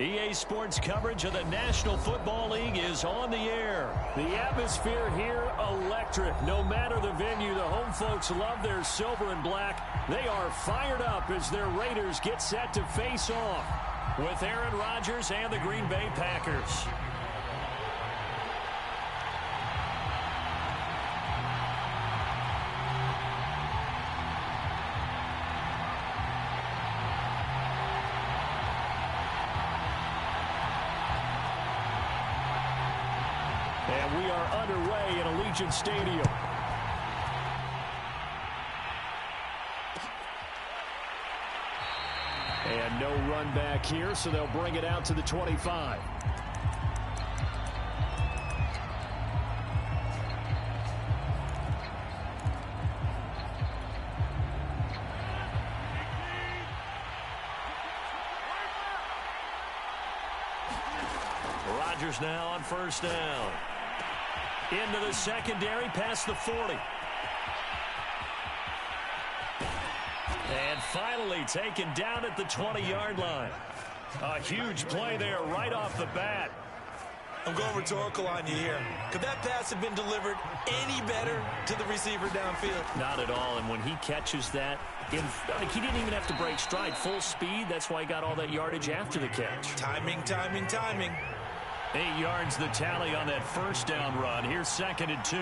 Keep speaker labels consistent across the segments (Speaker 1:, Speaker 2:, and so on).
Speaker 1: EA Sports coverage of the National Football League is on the air. The atmosphere here, electric. No matter the venue, the home folks love their silver and black. They are fired up as their Raiders get set to face off with Aaron Rodgers and the Green Bay Packers. And we are underway in Allegiant Stadium. And no run back here, so they'll bring it out to the 25. Rodgers now on first down. Into the secondary, past the 40. And finally taken down at the 20-yard line. A huge play there right off the bat.
Speaker 2: I'm going rhetorical on you here. Could that pass have been delivered any better to the receiver downfield?
Speaker 1: Not at all, and when he catches that, he didn't even have to break stride. Full speed, that's why he got all that yardage after the catch.
Speaker 2: Timing, timing, timing.
Speaker 1: 8 yards the tally on that first down run. Here's 2nd and 2.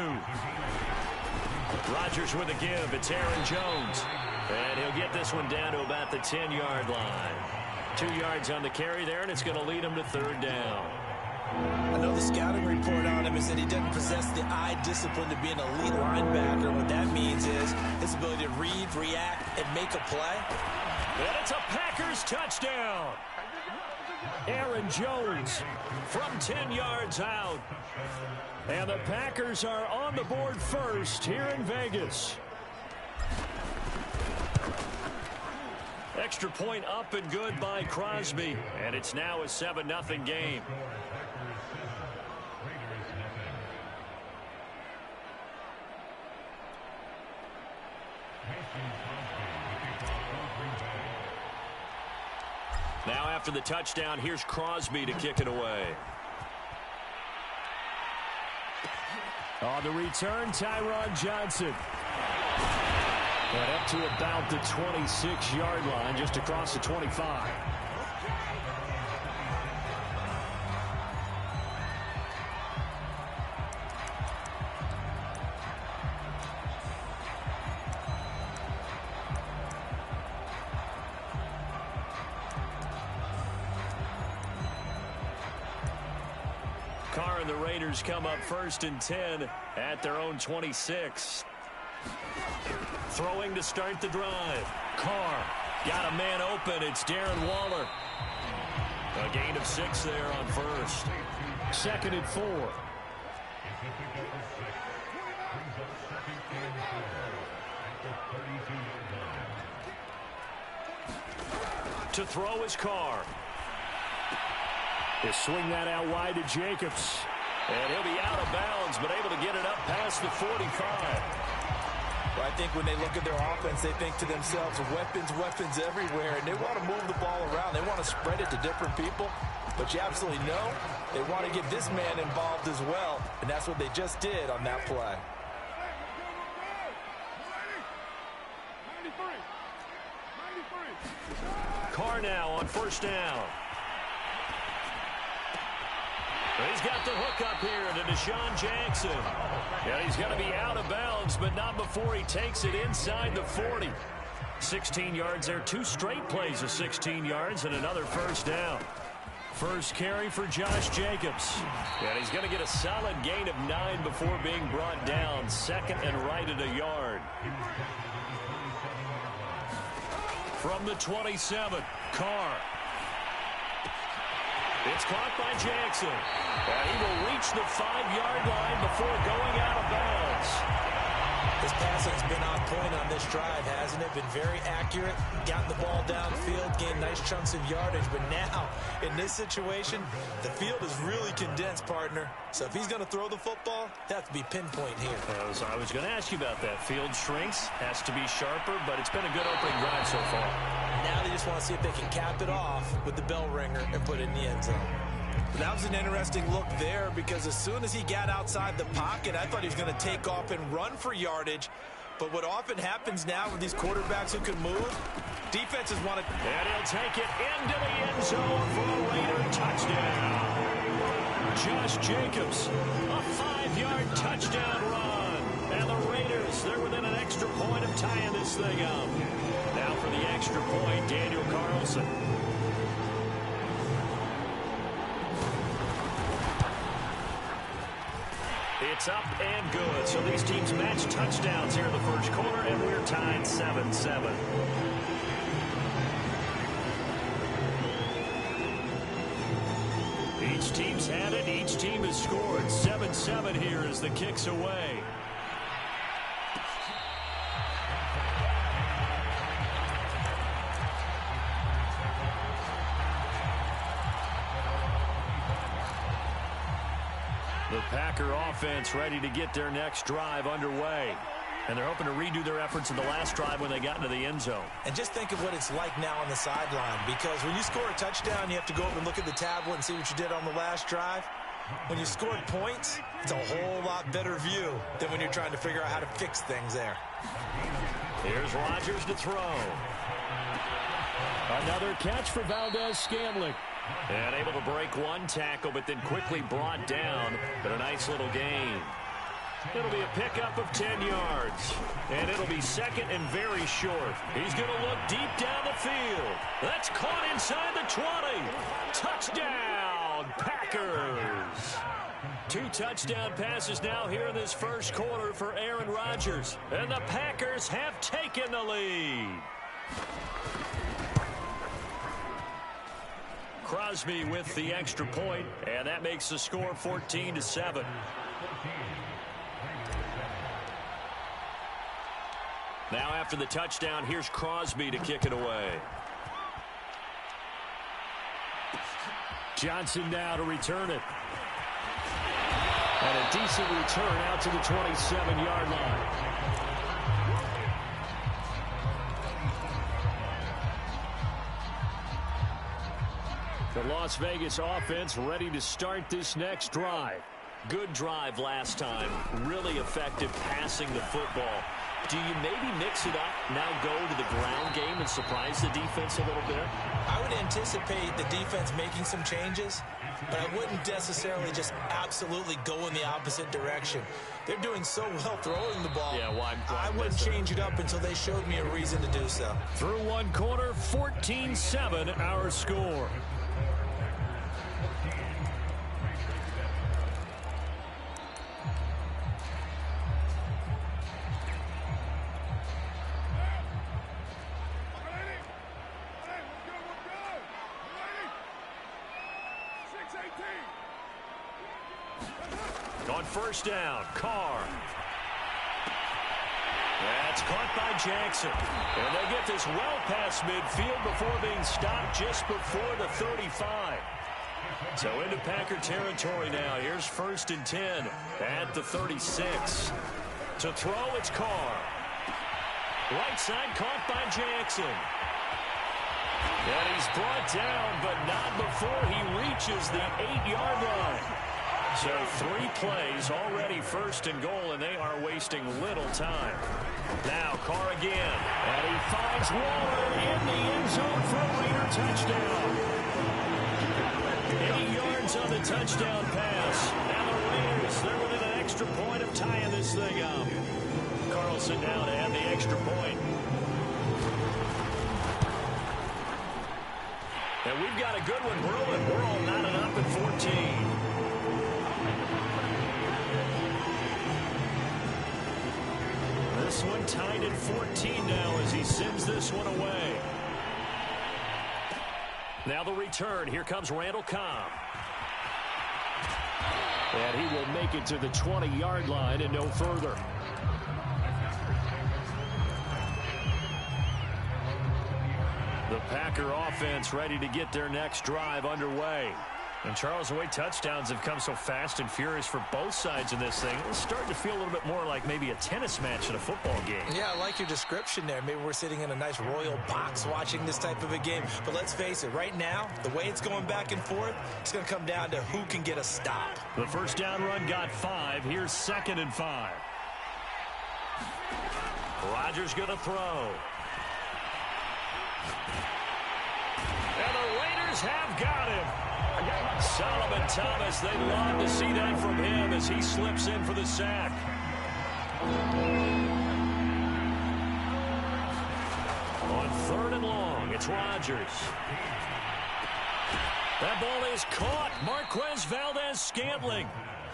Speaker 1: Rodgers with a give. It's Aaron Jones. And he'll get this one down to about the 10-yard line. 2 yards on the carry there, and it's going to lead him to 3rd down.
Speaker 2: I know the scouting report on him is that he doesn't possess the eye discipline to be an elite linebacker. What that means is his ability to read, react, and make a play.
Speaker 1: And it's a Packers touchdown. Aaron Jones from 10 yards out. And the Packers are on the board first here in Vegas. Extra point up and good by Crosby. And it's now a 7-0 game. Now after the touchdown, here's Crosby to kick it away. On the return, Tyron Johnson. And up to about the 26-yard line, just across the 25. Carr and the Raiders come up 1st and 10 at their own 26. Throwing to start the drive. Carr got a man open. It's Darren Waller. A gain of 6 there on first. 2nd and 4. To throw is Carr. He'll swing that out wide to Jacobs. And he'll be out of bounds, but able to get it up past the 45.
Speaker 2: Well, I think when they look at their offense, they think to themselves, weapons, weapons everywhere, and they want to move the ball around. They want to spread it to different people, but you absolutely know they want to get this man involved as well, and that's what they just did on that play.
Speaker 1: Carr now on first down. He's got the hook up here to Deshaun Jackson. And he's going to be out of bounds, but not before he takes it inside the 40. 16 yards there. 2 straight plays of 16 yards and another first down. First carry for Josh Jacobs. And he's going to get a solid gain of 9 before being brought down. 2nd and right at a yard. From the 27, Carr. It's caught by Jackson. And he will reach the 5-yard line before going out of bounds.
Speaker 2: This passing's been on point on this drive, hasn't it? Been very accurate, gotten the ball downfield, gained nice chunks of yardage. But now, in this situation, the field is really condensed, partner. So if he's going to throw the football, it has to be pinpoint here.
Speaker 1: I was going to ask you about that. Field shrinks, has to be sharper, but it's been a good opening drive so far.
Speaker 2: Now they just want to see if they can cap it off with the bell ringer and put it in the end zone. That was an interesting look there because as soon as he got outside the pocket, I thought he was going to take off and run for yardage. But what often happens now with these quarterbacks who can move, defenses want to...
Speaker 1: And he'll take it into the end zone for a Raider touchdown. Josh Jacobs, a 5-yard touchdown run. And the Raiders, they're within an extra point of tying this thing up. Now for the extra point, Daniel Carlson. It's up and good. So these teams match touchdowns here in the first quarter, and we're tied 7-7. Each team's had it. Each team has scored. 7-7 here as the kick's away. The Packer offense ready to get their next drive underway. And they're hoping to redo their efforts in the last drive when they got into the end zone.
Speaker 2: And just think of what it's like now on the sideline, because when you score a touchdown, you have to go up and look at the tablet and see what you did on the last drive. When you scored points, it's a whole lot better view than when you're trying to figure out how to fix things there.
Speaker 1: Here's Rodgers to throw. Another catch for Valdez-Scantling. And able to break one tackle, but then quickly brought down. But a nice little gain. It'll be a pickup of 10 yards. And it'll be second and very short. He's going to look deep down the field. That's caught inside the 20. Touchdown, Packers. 2 touchdown passes now here in this first quarter for Aaron Rodgers. And the Packers have taken the lead. Crosby with the extra point, and that makes the score 14-7. Now after the touchdown, here's Crosby to kick it away. Johnson now to return it. And a decent return out to the 27-yard line. The Las Vegas offense ready to start this next drive. Good drive last time. Really effective passing the football. Do you maybe mix it up, now go to the ground game and surprise the defense a little bit?
Speaker 2: I would anticipate the defense making some changes, but I wouldn't necessarily just absolutely go in the opposite direction. They're doing so well throwing the ball.
Speaker 1: Yeah, why
Speaker 2: I wouldn't change it up until they showed me a reason to do so.
Speaker 1: Through one quarter, 14-7 our score. On first down, Carr. That's caught by Jackson. And they'll get this well past midfield before being stopped just before the 35. So into Packer territory now. Here's 1st and 10 at the 36. To throw, it's Carr. Right side caught by Jackson. And he's brought down, but not before he reaches the 8-yard line. So 3 plays already 1st and goal, and they are wasting little time. Now Carr again, and he finds Waller in the end zone for a Raider touchdown. 8 yards on the touchdown pass. Now the Raiders, they're within an extra point of tying this thing up. Carlson now to add the extra point. And we've got a good one brewing. We're all knotted up at 14. This one tied at 14 now as he sends this one away. Now the return. Here comes Randall Cobb. And he will make it to the 20-yard line and no further. The Packer offense ready to get their next drive underway. And, Charles, the way touchdowns have come so fast and furious for both sides in this thing, it's starting to feel a little bit more like maybe a tennis match in a football game.
Speaker 2: Yeah, I like your description there. Maybe we're sitting in a nice royal box watching this type of a game. But let's face it, right now, the way it's going back and forth, it's going to come down to who can get a stop.
Speaker 1: The first down run got 5. Here's 2nd and 5. Rodgers going to throw. And the Raiders have got him. Solomon Thomas, they'd love to see that from him as he slips in for the sack. On 3rd and long, it's Rodgers. That ball is caught. Marquez Valdez-Scantling.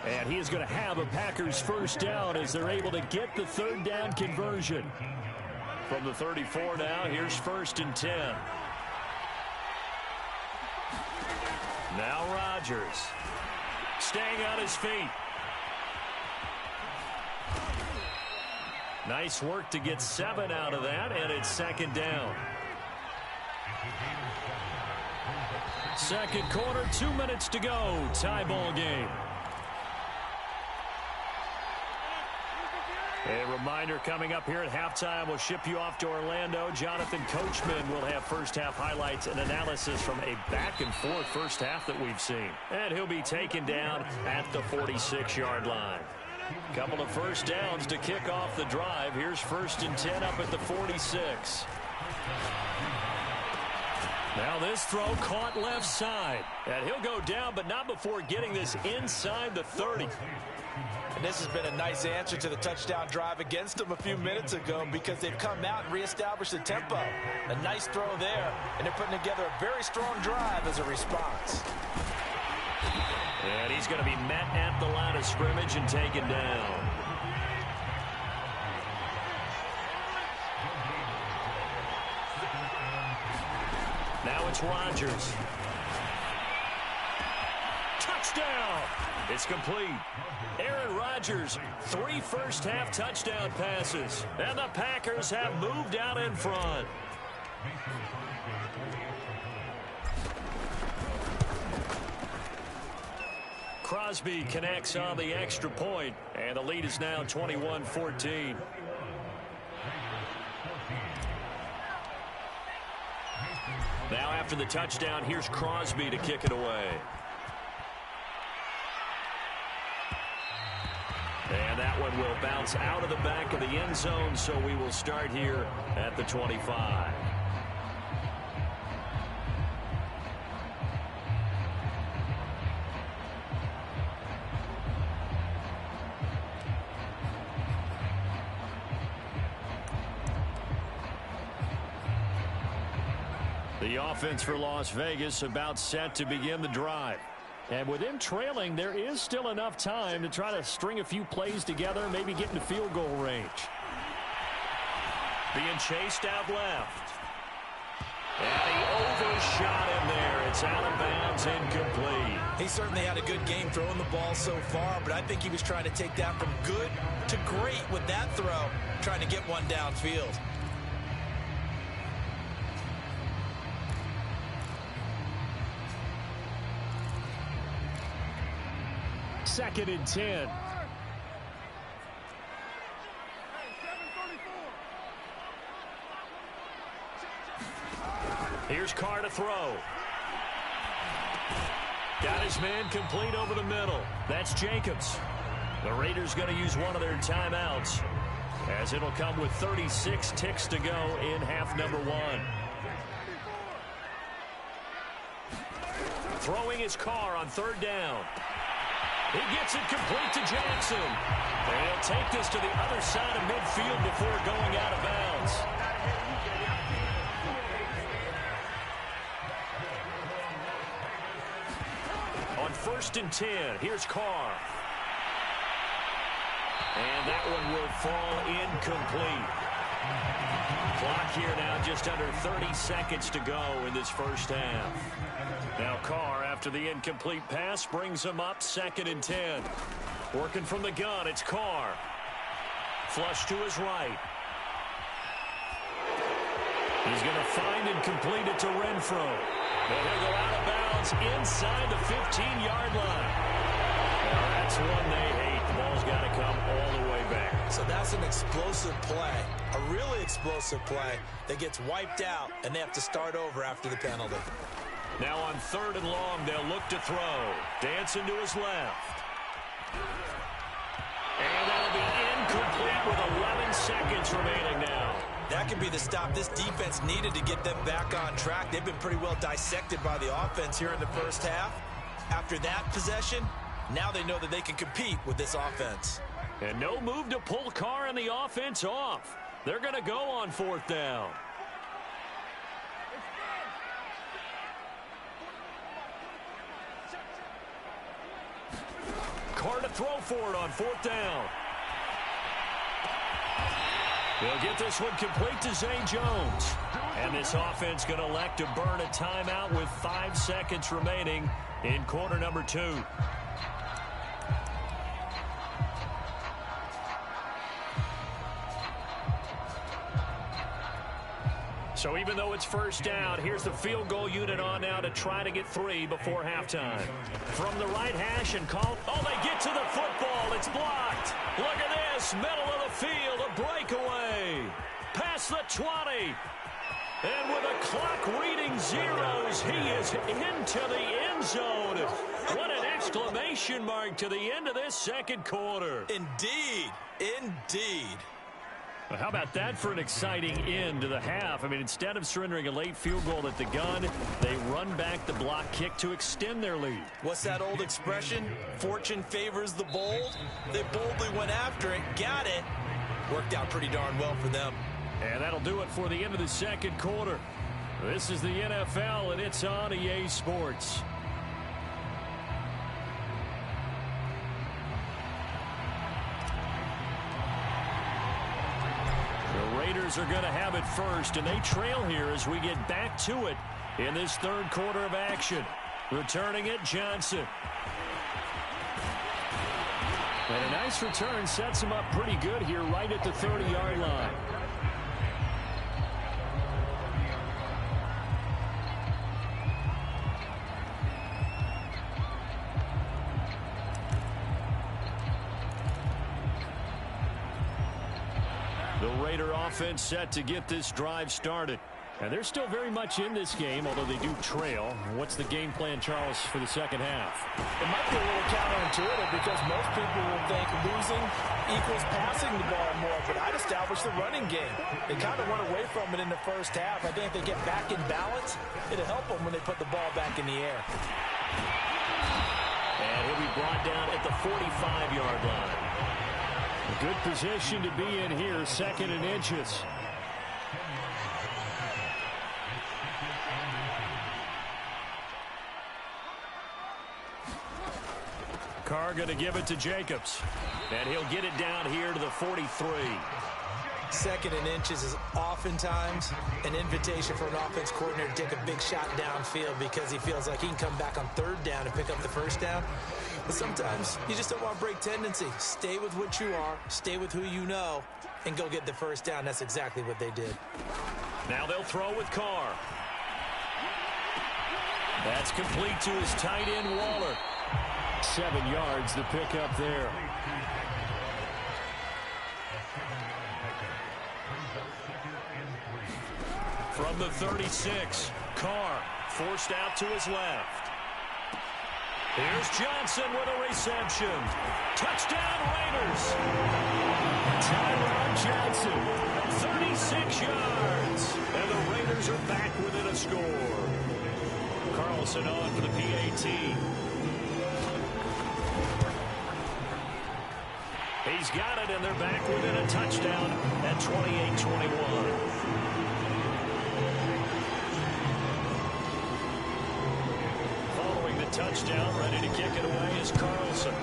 Speaker 1: And he is going to have a Packers first down as they're able to get the 3rd down conversion. From the 34 now, here's 1st and 10. Now Rodgers staying on his feet. Nice work to get 7 out of that, and it's 2nd down. Second quarter, 2 minutes to go. Tie ball game. A reminder coming up here at halftime, we'll ship you off to Orlando. Jonathan Coachman will have first-half highlights and analysis from a back-and-forth first half that we've seen. And he'll be taken down at the 46-yard line. Couple of first downs to kick off the drive. Here's 1st and 10 up at the 46. Now this throw caught left side. And he'll go down, but not before getting this inside the 30.
Speaker 2: And this has been a nice answer to the touchdown drive against them a few minutes ago because they've come out and reestablished the tempo. A nice throw there, and they're putting together a very strong drive as a response.
Speaker 1: And he's going to be met at the line of scrimmage and taken down. Now it's Rodgers. Touchdown! It's complete. Aaron Rodgers, 3 first-half touchdown passes. And the Packers have moved out in front. Crosby connects on the extra point, and the lead is now 21-14. Now after the touchdown, here's Crosby to kick it away. And that one will bounce out of the back of the end zone, so we will start here at the 25. The offense for Las Vegas about set to begin the drive. And with them trailing, there is still enough time to try to string a few plays together, maybe get into field goal range. Being chased out left. And he overshot him there. It's out of bounds, incomplete.
Speaker 2: He certainly had a good game throwing the ball so far, but I think he was trying to take that from good to great with that throw, trying to get one downfield.
Speaker 1: Second and 10. Here's Carr to throw. Got his man complete over the middle. That's Jacobs. The Raiders going to use one of their timeouts, as it'll come with 36 ticks to go in half number 1. Throwing his Carr on 3rd down. He gets it complete to Jackson. And he'll take this to the other side of midfield before going out of bounds. On 1st and 10, here's Carr. And that one will fall incomplete. Clock here now just under 30 seconds to go in this first half. Now Carr, after the incomplete pass, brings him up 2nd and 10. Working from the gun, it's Carr. Flush to his right. He's going to find and complete it to Renfro. And he'll go out of bounds inside the 15-yard line. Now that's one they hate. The ball's got to come all the way back.
Speaker 2: So that's an explosive play, a really explosive play that gets wiped out, and they have to start over after the penalty.
Speaker 1: Now on 3rd and long, they'll look to throw. Dancing to his left. And that'll be incomplete with 11 seconds remaining now.
Speaker 2: That could be the stop this defense needed to get them back on track. They've been pretty well dissected by the offense here in the first half. After that possession, now they know that they can compete with this offense.
Speaker 1: And no move to pull Carr and the offense off. They're going to go on 4th down. Carr to throw for it on 4th down. They'll get this one complete to Zay Jones. And this offense going to elect to burn a timeout with 5 seconds remaining in quarter number 2. So even though it's 1st down, here's the field goal unit on now to try to get 3 before halftime. From the right hash and call. Oh, they get to the football. It's blocked. Look at this. Middle of the field. A breakaway. Past the 20. And with the clock reading zeros, he is into the end zone. What an exclamation mark to the end of this 2nd quarter.
Speaker 2: Indeed. Indeed.
Speaker 1: Well, how about that for an exciting end to the half? I mean, instead of surrendering a late field goal at the gun, they run back the block kick to extend their lead.
Speaker 2: What's that old expression? Fortune favors the bold. They boldly went after it, got it. Worked out pretty darn well for them.
Speaker 1: And that'll do it for the end of the 2nd quarter. This is the NFL, and it's on EA Sports. The Raiders are going to have it first, and they trail here as we get back to it in this 3rd quarter of action. Returning it, Johnson. And a nice return sets him up pretty good here right at the 30-yard line. The Raider offense set to get this drive started. And they're still very much in this game, although they do trail. What's the game plan, Charles, for the 2nd half?
Speaker 3: It might be a little counterintuitive because most people will think losing equals passing the ball more, but I'd establish the running game. They kind of went away from it in the first half. I think if they get back in balance, it'll help them when they put the ball back in the air.
Speaker 1: And he'll be brought down at the 45-yard line. A good position to be in here, 2nd and inches. Carr going to give it to Jacobs. And he'll get it down here to the 43.
Speaker 2: 2nd and inches is oftentimes an invitation for an offense coordinator to take a big shot downfield because he feels like he can come back on 3rd down and pick up the 1st down. But sometimes you just don't want to break tendency. Stay with what you are, stay with who you know, and go get the 1st down. That's exactly what they did.
Speaker 1: Now they'll throw with Carr. That's complete to his tight end, Waller. 7 yards to pick up there. From the 36, Carr forced out to his left. Here's Johnson with a reception. Touchdown, Raiders. Tyler Johnson, 36 yards. And the Raiders are back within a score. Carlson on for the PAT. He's got it, and they're back within a touchdown at 28-21. Touchdown, ready to kick it away is Carlson.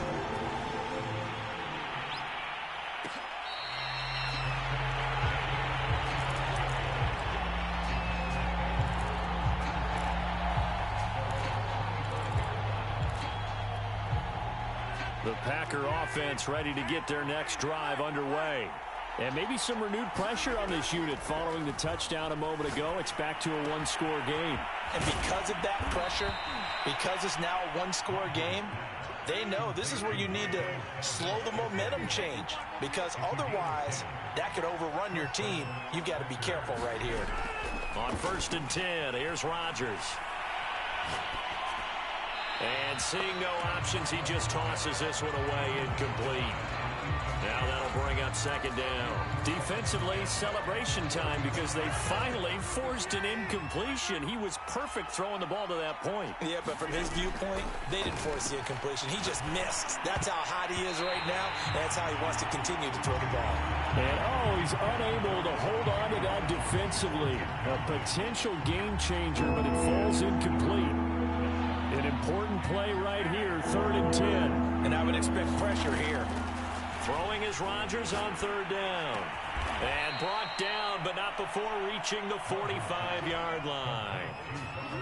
Speaker 1: The Packer offense ready to get their next drive underway. And maybe some renewed pressure on this unit following the touchdown a moment ago. It's back to a one-score game.
Speaker 3: And because of that pressure, because it's now a one-score game, they know this is where you need to slow the momentum change, because otherwise that could overrun your team. You've got to be careful right here.
Speaker 1: On 1st and 10, here's Rodgers. And seeing no options, he just tosses this one away, incomplete. Now that'll bring up 2nd down. Defensively, celebration time because they finally forced an incompletion. He was perfect throwing the ball to that point.
Speaker 3: Yeah, but from his viewpoint, they didn't force the incompletion. He just missed. That's how hot he is right now. That's how he wants to continue to throw the ball.
Speaker 1: And, he's unable to hold on to that defensively. A potential game changer, but it falls incomplete. An important play right here, 3rd and 10.
Speaker 3: And I would expect pressure here.
Speaker 1: Throwing is Rodgers on 3rd down. And brought down, but not before reaching the 45-yard line.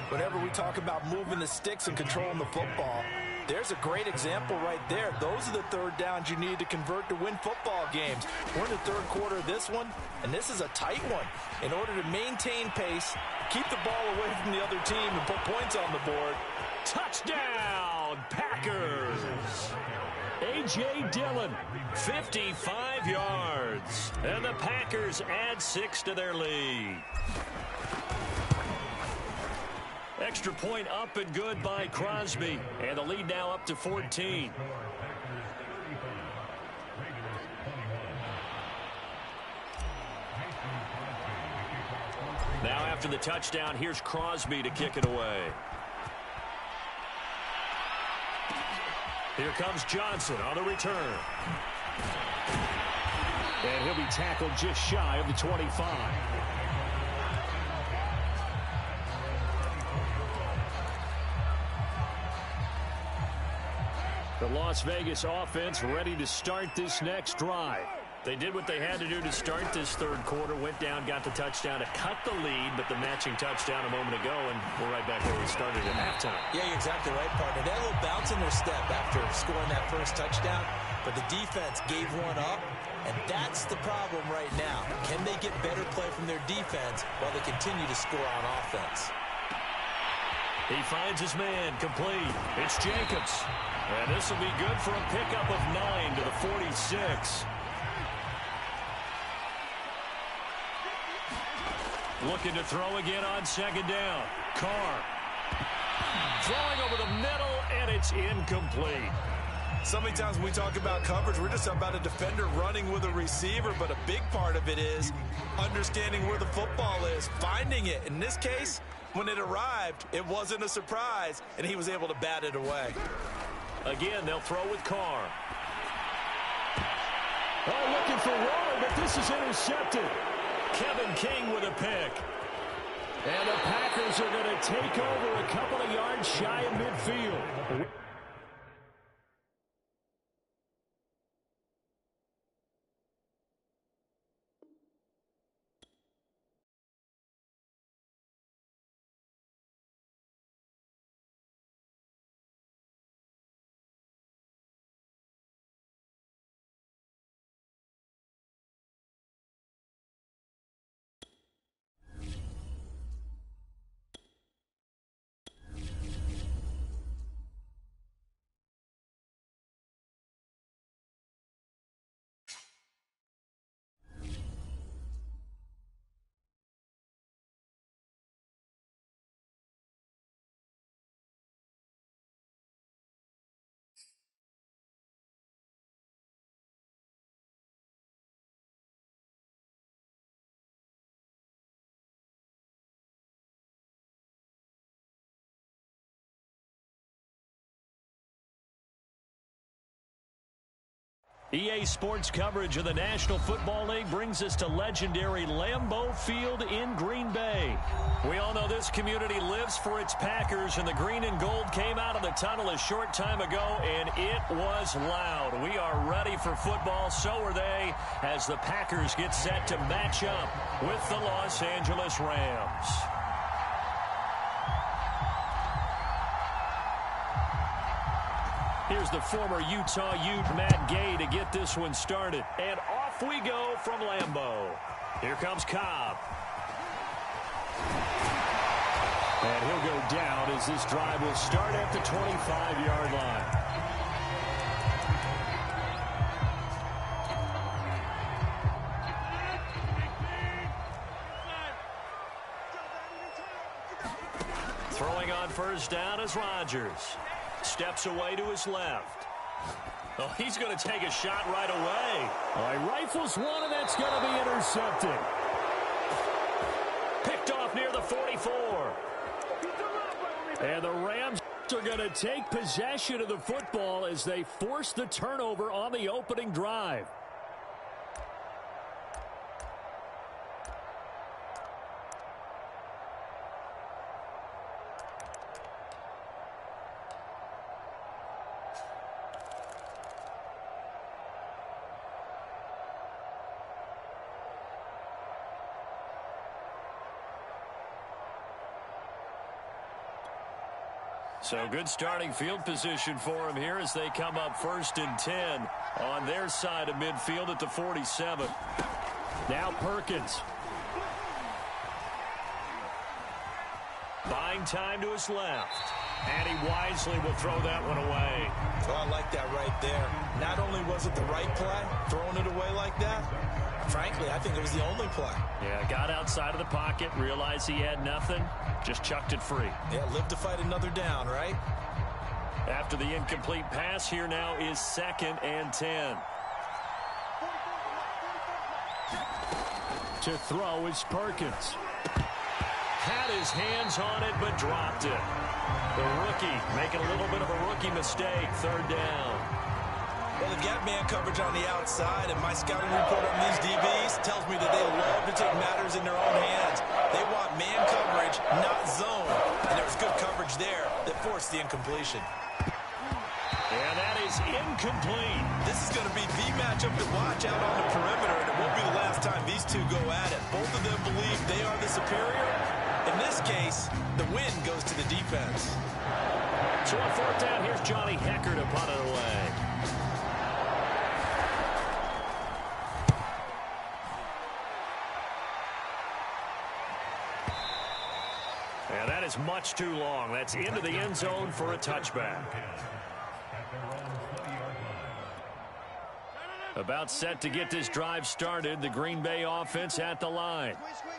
Speaker 3: Whenever we talk about moving the sticks and controlling the football, there's a great example right there. Those are the 3rd downs you need to convert to win football games. We're in the 3rd quarter of this one, and this is a tight one. In order to maintain pace, keep the ball away from the other team, and put points on the board.
Speaker 1: Touchdown, Packers! A.J. Dillon, 55 yards. And the Packers add 6 to their lead. Extra point up and good by Crosby. And the lead now up to 14. Now after the touchdown, here's Crosby to kick it away. Here comes Johnson on the return. And he'll be tackled just shy of the 25. The Las Vegas offense ready to start this next drive. They did what they had to do to start this 3rd quarter. Went down, got the touchdown to cut the lead, but the matching touchdown a moment ago, and we're right back where we started at halftime.
Speaker 3: Yeah, you're exactly right, partner. They had a little bounce in their step after scoring that first touchdown, but the defense gave one up, and that's the problem right now. Can they get better play from their defense while they continue to score on offense?
Speaker 1: He finds his man, complete. It's Jacobs. And this will be good for a pickup of 9 to the 46. Looking to throw again on 2nd down. Carr. Throwing over the middle, and it's incomplete.
Speaker 2: So many times when we talk about coverage, we're just about a defender running with a receiver, but a big part of it is understanding where the football is, finding it. In this case, when it arrived, it wasn't a surprise, and he was able to bat it away.
Speaker 1: Again, they'll throw with Carr. Looking for Waller, but this is intercepted. Kevin King with a pick. And the Packers are going to take over a couple of yards shy of midfield. EA Sports coverage of the National Football League brings us to legendary Lambeau Field in Green Bay. We all know this community lives for its Packers, and the green and gold came out of the tunnel a short time ago, and it was loud. We are ready for football, so are they, as the Packers get set to match up with the Los Angeles Rams. Here's the former Utah Ute, Matt Gay, to get this one started. And off off we go from Lambeau. Here comes Cobb. And he'll go down as this drive will start at the 25-yard line. Throwing on first down is Rodgers. Steps away to his left. Oh, he's going to take a shot right away. All right, rifles one, and that's going to be intercepted. Picked off near the 44. And the Rams are going to take possession of the football as they force the turnover on the opening drive. So good starting field position for him here as they come up 1st and 10 on their side of midfield at the 47. Now Perkins. Buying time to his left. And he wisely will throw that one away.
Speaker 2: Oh, I like that right there. Not only was it the right play, throwing it away like that, frankly, I think it was the only play.
Speaker 1: Yeah, got outside of the pocket, realized he had nothing, just chucked it free.
Speaker 2: Yeah, live to fight another down, right?
Speaker 1: After the incomplete pass, here now is 2nd and 10. To throw is Perkins. Had his hands on it, but dropped it. The rookie making a little bit of a rookie mistake, 3rd down.
Speaker 2: Well, they've got man coverage on the outside, and my scouting report on these DBs tells me that they love to take matters in their own hands. They want man coverage, not zone. And there was good coverage there that forced the incompletion.
Speaker 1: And that is incomplete.
Speaker 2: This is going to be the matchup to watch out on the perimeter, and it won't be the last time these two go at it. Both of them believe they are the superior. In this case, the win goes to the defense.
Speaker 1: So on 4th down, here's Johnny Hecker to punt it away. And that is much too long. That's into the end zone for a touchback. About set to get this drive started, the Green Bay offense at the line.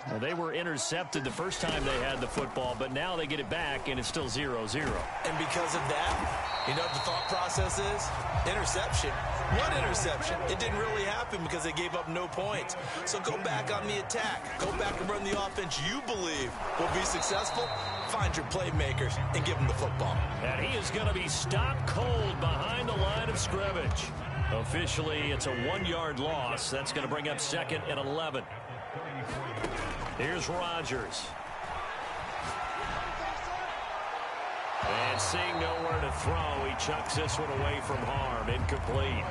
Speaker 1: Well, they were intercepted the first time they had the football, but now they get it back, and it's still 0-0.
Speaker 2: And because of that, you know what the thought process is? Interception. What interception? It didn't really happen because they gave up no points. So go back on the attack. Go back and run the offense you believe will be successful. Find your playmakers and give them the football.
Speaker 1: And he is going to be stopped cold behind the line of scrimmage. Officially, it's a 1-yard loss. That's going to bring up 2nd and 11. Here's Rodgers. And seeing nowhere to throw, he chucks this one away from harm. Incomplete.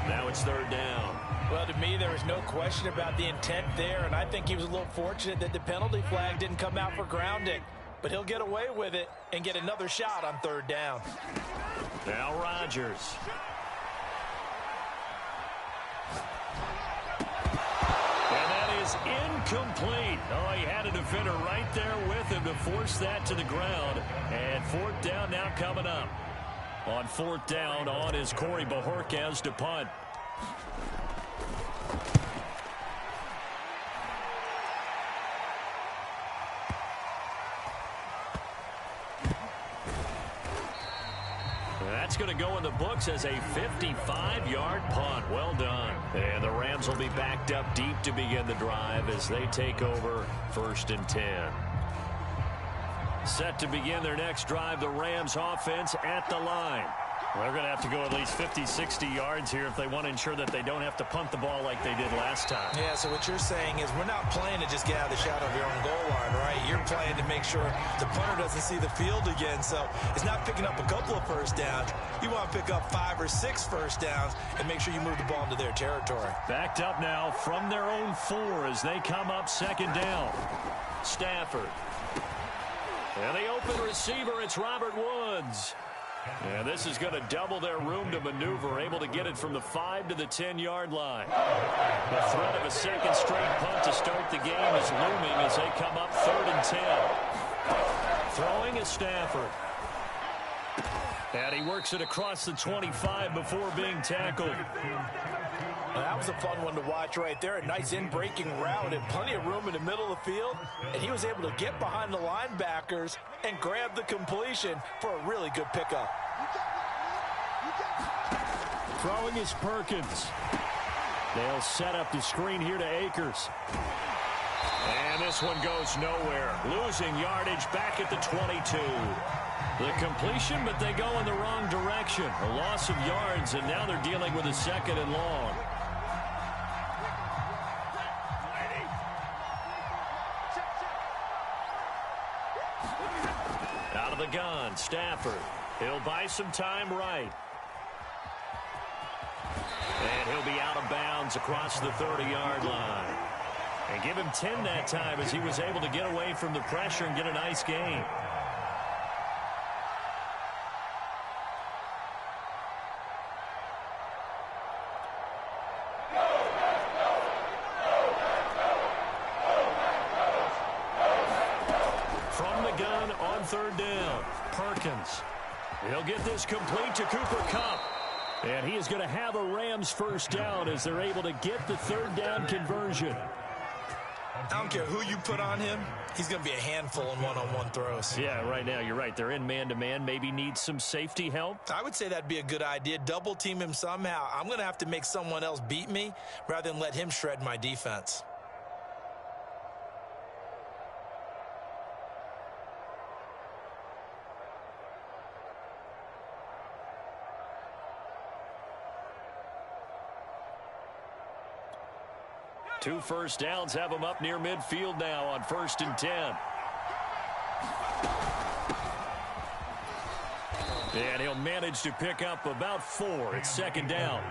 Speaker 1: Now it's 3rd down.
Speaker 3: Well, to me, there was no question about the intent there, and I think he was a little fortunate that the penalty flag didn't come out for grounding. But he'll get away with it and get another shot on 3rd down.
Speaker 1: Now Rodgers. Incomplete. Oh, he had a defender right there with him to force that to the ground. And 4th down now coming up. On 4th down, on is Corey Bojorquez to punt. That's going to go in the books as a 55-yard punt. Well done. And the Rams will be backed up deep to begin the drive as they take over 1st and 10. Set to begin their next drive, the Rams offense at the line. They're going to have to go at least 50, 60 yards here if they want to ensure that they don't have to punt the ball like they did last time.
Speaker 2: Yeah, so what you're saying is we're not playing to just get out of the shadow of your own goal line, right? You're playing to make sure the punter doesn't see the field again. So it's not picking up a couple of first downs. You want to pick up 5 or 6 first downs and make sure you move the ball into their territory.
Speaker 1: Backed up now from their own 4 as they come up 2nd down. Stafford. And the open receiver, it's Robert Woods. And this is going to double their room to maneuver, able to get it from the 5 to the 10-yard line. The threat of a second straight punt to start the game is looming as they come up 3rd and 10. Throwing is Stafford. And he works it across the 25 before being tackled.
Speaker 3: That was a fun one to watch right there. A nice in-breaking route and plenty of room in the middle of the field. And he was able to get behind the linebackers and grab the completion for a really good pickup.
Speaker 1: Throwing is Perkins. They'll set up the screen here to Akers. And this one goes nowhere. Losing yardage back at the 22. The completion, but they go in the wrong direction. A loss of yards, and now they're dealing with a 2nd and long. Out of the gun, Stafford. He'll buy some time right. And he'll be out of bounds across the 30-yard line. And give him 10 that time as he was able to get away from the pressure and get a nice gain. From the gun on 3rd down, Perkins. He'll get this complete to Cooper Kupp. And he is going to have a Rams first down as they're able to get the 3rd down conversion.
Speaker 2: I don't care who you put on him. He's going to be a handful in one-on-one throws.
Speaker 1: Yeah, right now you're right. They're in man-to-man. Maybe needs some safety help.
Speaker 2: I would say that'd be a good idea. Double team him somehow. I'm going to have to make someone else beat me rather than let him shred my defense.
Speaker 1: Two first downs have them up near midfield now on 1st and 10. And he'll manage to pick up about 4. It's 2nd down.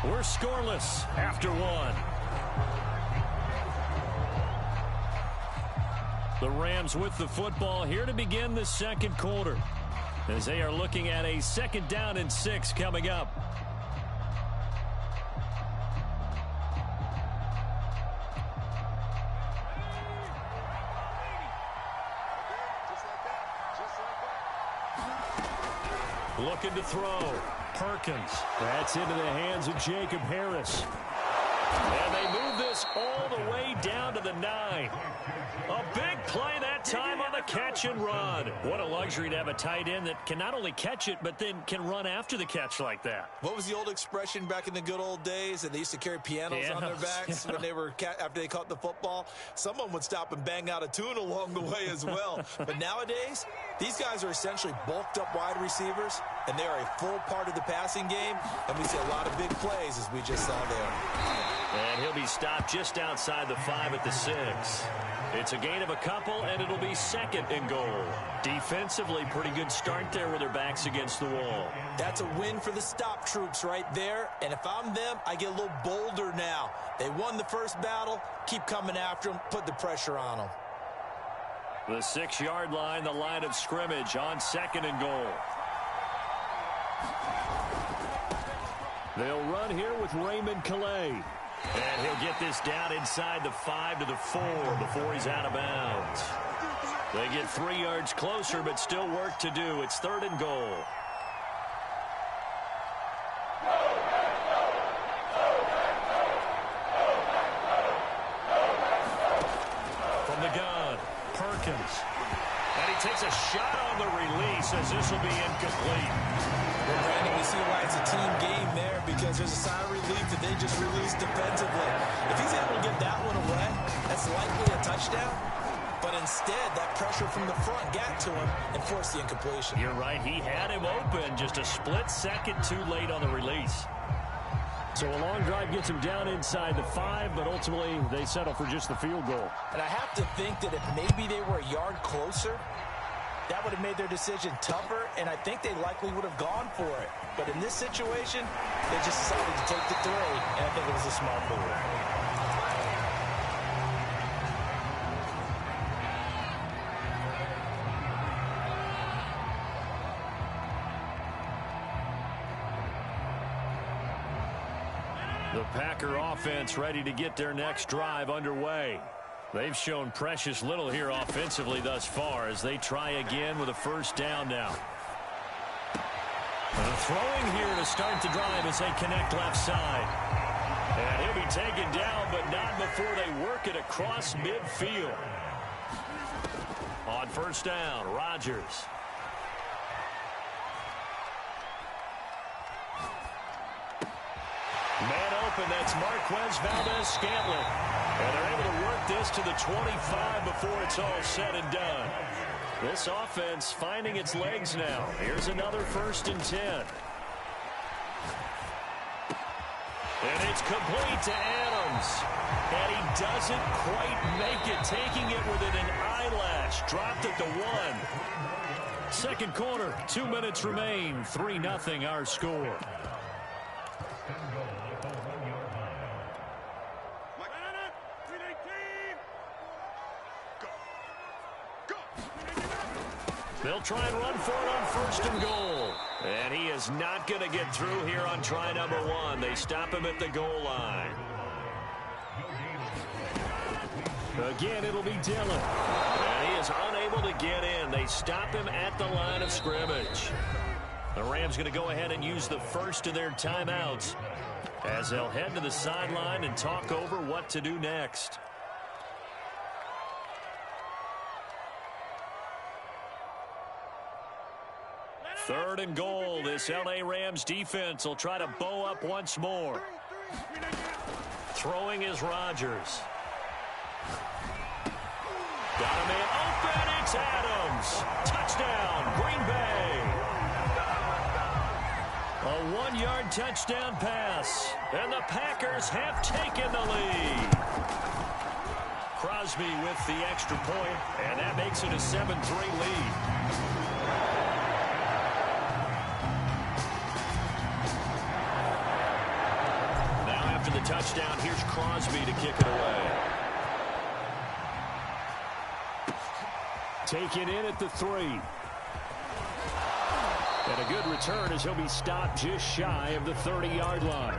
Speaker 1: We're scoreless after 1. The Rams with the football here to begin the 2nd quarter as they are looking at a 2nd down and 6 coming up. Looking to throw. Perkins. That's into the hands of Jacob Harris. And they move this all the way down to the 9. A big play that time on the catch and run. What a luxury to have a tight end that can not only catch it, but then can run after the catch like that.
Speaker 2: What was the old expression back in the good old days? And they used to carry pianos on their backs when they were after they caught the football. Someone would stop and bang out a tune along the way as well. But nowadays, these guys are essentially bulked up wide receivers, and they are a full part of the passing game. And we see a lot of big plays as we just saw there.
Speaker 1: And he'll be stopped just outside the 5 at the 6. It's a gain of a couple, and it'll be 2nd and goal. Defensively, pretty good start there with their backs against the wall.
Speaker 2: That's a win for the stop troops right there. And if I'm them, I get a little bolder now. They won the first battle. Keep coming after them. Put the pressure on them.
Speaker 1: The 6-yard line, the line of scrimmage on 2nd and goal. They'll run here with Raymond Calais. And he'll get this down inside the 5 to the 4 before he's out of bounds. They get 3 yards closer, but still work to do. It's 3rd and goal. From the gun, Perkins. And he takes a shot on the release as this will be incomplete.
Speaker 2: Well, Brandon, we see why it's a team game there because there's a sign of relief that they just released defensively. If he's able to get that one away, that's likely a touchdown. But instead, that pressure from the front got to him and forced the incompletion.
Speaker 1: You're right. He had him open, just a split second too late on the release. So a long drive gets him down inside the 5, but ultimately they settle for just the field goal.
Speaker 3: And I have to think that if maybe they were a yard closer, that would have made their decision tougher, and I think they likely would have gone for it. But in this situation, they just decided to take the 3, and I think it was a smart move.
Speaker 1: The Packer offense ready to get their next drive underway. They've shown precious little here offensively thus far as they try again with a first down now. Throwing here to start the drive as they connect left side. And he'll be taken down, but not before they work it across midfield. On first down, Rodgers. Man open, that's Marquez Valdez-Scantling. And they're able to work this to the 25 before it's all said and done. This offense finding its legs now. Here's another 1st and 10. And it's complete to Adams. And he doesn't quite make it, taking it within an eyelash. Dropped it to 1. Second quarter, 2 minutes remain. 3-0 our score. They'll try and run for it on 1st and goal. And he is not going to get through here on try number 1. They stop him at the goal line. Again, it'll be Dillon. And he is unable to get in. They stop him at the line of scrimmage. The Rams going to go ahead and use the first of their timeouts as they'll head to the sideline and talk over what to do next. 3rd and goal. This L.A. Rams defense will try to bow up once more. Throwing is Rodgers. Got a man open. It's Adams. Touchdown, Green Bay. A 1-yard touchdown pass. And the Packers have taken the lead. Crosby with the extra point, and that makes it a 7-3 lead. After the touchdown, here's Crosby to kick it away. Taken in at the 3. And a good return as he'll be stopped just shy of the 30-yard line.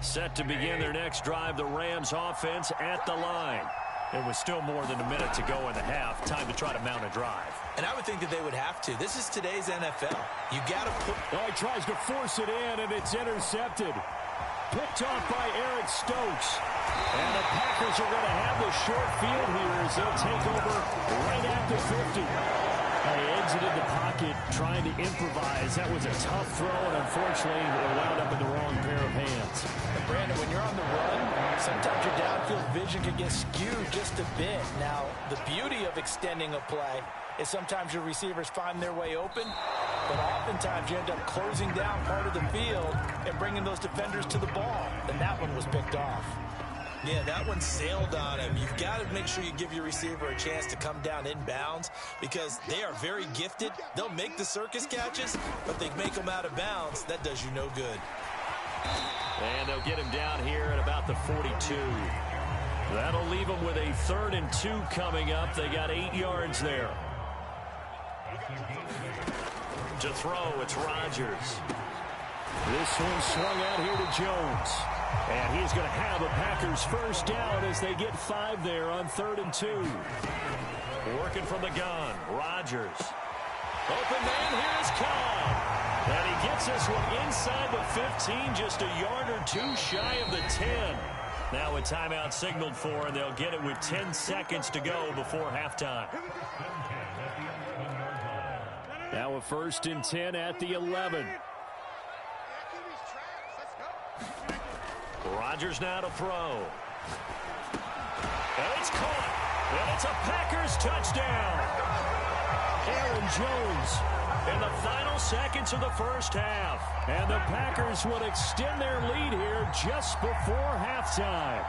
Speaker 1: Set to begin their next drive, the Rams offense at the line. There was still more than a minute to go in the half. Time to try to mount a drive.
Speaker 2: And I would think that they would have to. This is today's NFL. You got to put...
Speaker 1: Oh, he tries to force it in, and it's intercepted. Picked off by Eric Stokes. And the Packers are going to have the short field here as they'll take over right at the 50. They exited the pocket trying to improvise. That was a tough throw, and unfortunately, it wound up in the wrong pair of hands.
Speaker 3: And Brandon, when you're on the run, sometimes your downfield vision can get skewed just a bit. Now, the beauty of extending a play is sometimes your receivers find their way open, but oftentimes you end up closing down part of the field and bringing those defenders to the ball. And that one was picked off.
Speaker 2: Yeah, that one sailed on him. You've got to make sure you give your receiver a chance to come down inbounds because they are very gifted. They'll make the circus catches, but they make them out of bounds. That does you no good.
Speaker 1: And they'll get him down here at about the 42. That'll leave them with a 3rd and 2 coming up. They got 8 yards there. To throw, it's Rodgers. This one swung out here to Jones. And he's going to have a Packers first down as they get 5 there on 3rd and 2. Working from the gun, Rodgers. Open man, here's Cobb. And he gets this one inside the 15, just a yard or 2 shy of the 10. Now a timeout signaled for, and they'll get it with 10 seconds to go before halftime. Now a 1st and 10 at the 11. Rodgers now to throw. And it's caught. And it's a Packers touchdown. Aaron Jones In the final seconds of the first half. And the Packers would extend their lead here just before halftime.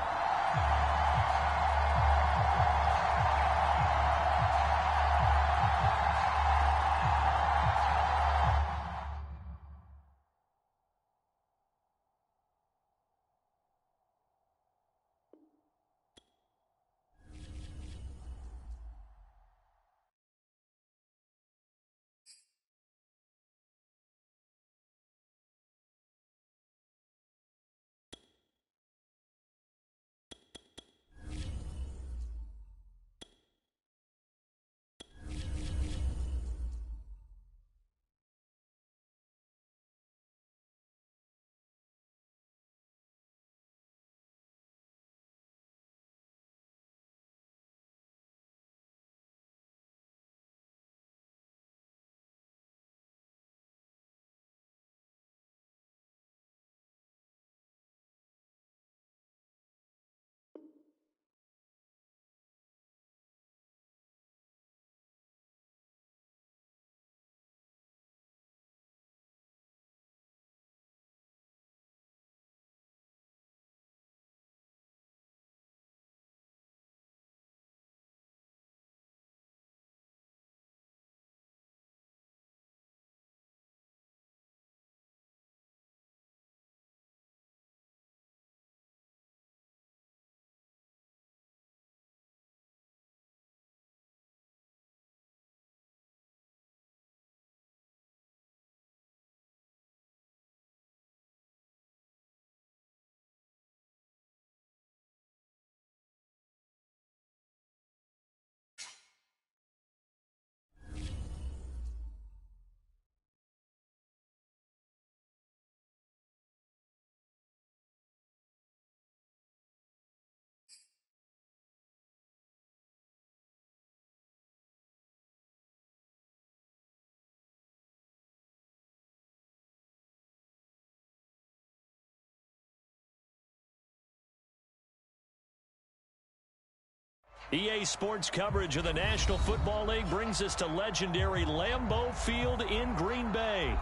Speaker 1: EA Sports coverage of the National Football League brings us to legendary Lambeau Field in Green Bay.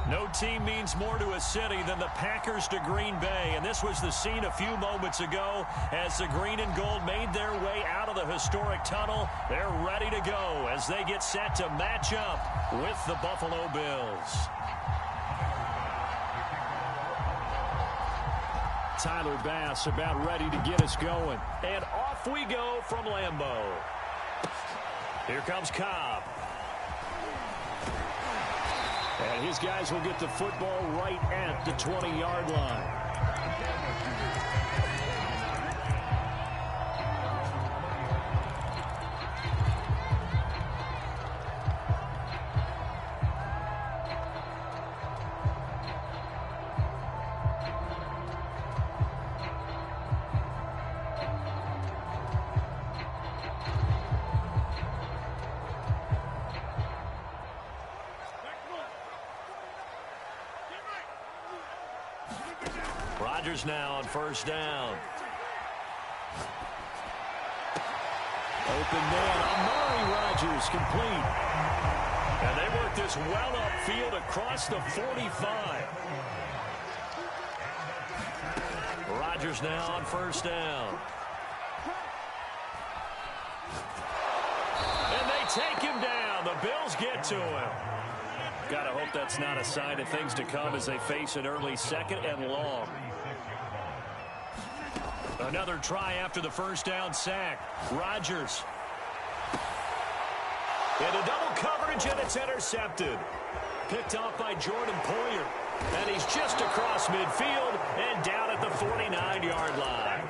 Speaker 1: No team means more to a city than the Packers to Green Bay, and this was the scene a few moments ago as the green and gold made their way out of the historic tunnel. They're ready to go as they get set to match up with the Buffalo Bills. Tyler Bass about ready to get us going. And off we go from Lambeau. Here comes Cobb. And his guys will get the football right at the 20-yard line. Rodgers now on first down. Open man, Amari Rodgers complete. And they work this well upfield across the 45. Rodgers now on first down. And they take him down. The Bills get to him. Gotta hope that's not a sign of things to come as they face an early second and long. Another try after the first down sack. Rodgers. Into double coverage, and it's intercepted. Picked off by Jordan Poyer. And he's just across midfield and down at the 49-yard line.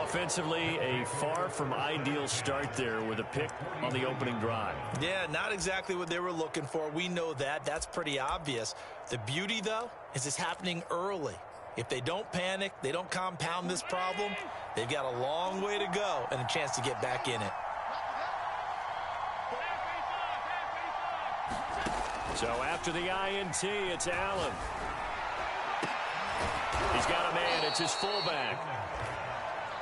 Speaker 1: Offensively, a far from ideal start there with a pick on the opening drive.
Speaker 2: Yeah, not exactly what they were looking for. We know that. That's pretty obvious. The beauty, though, is it's happening early. If they don't panic, they don't compound this problem, they've got a long way to go and a chance to get back in it.
Speaker 1: So after the INT, it's Allen. He's got a man. It's his fullback.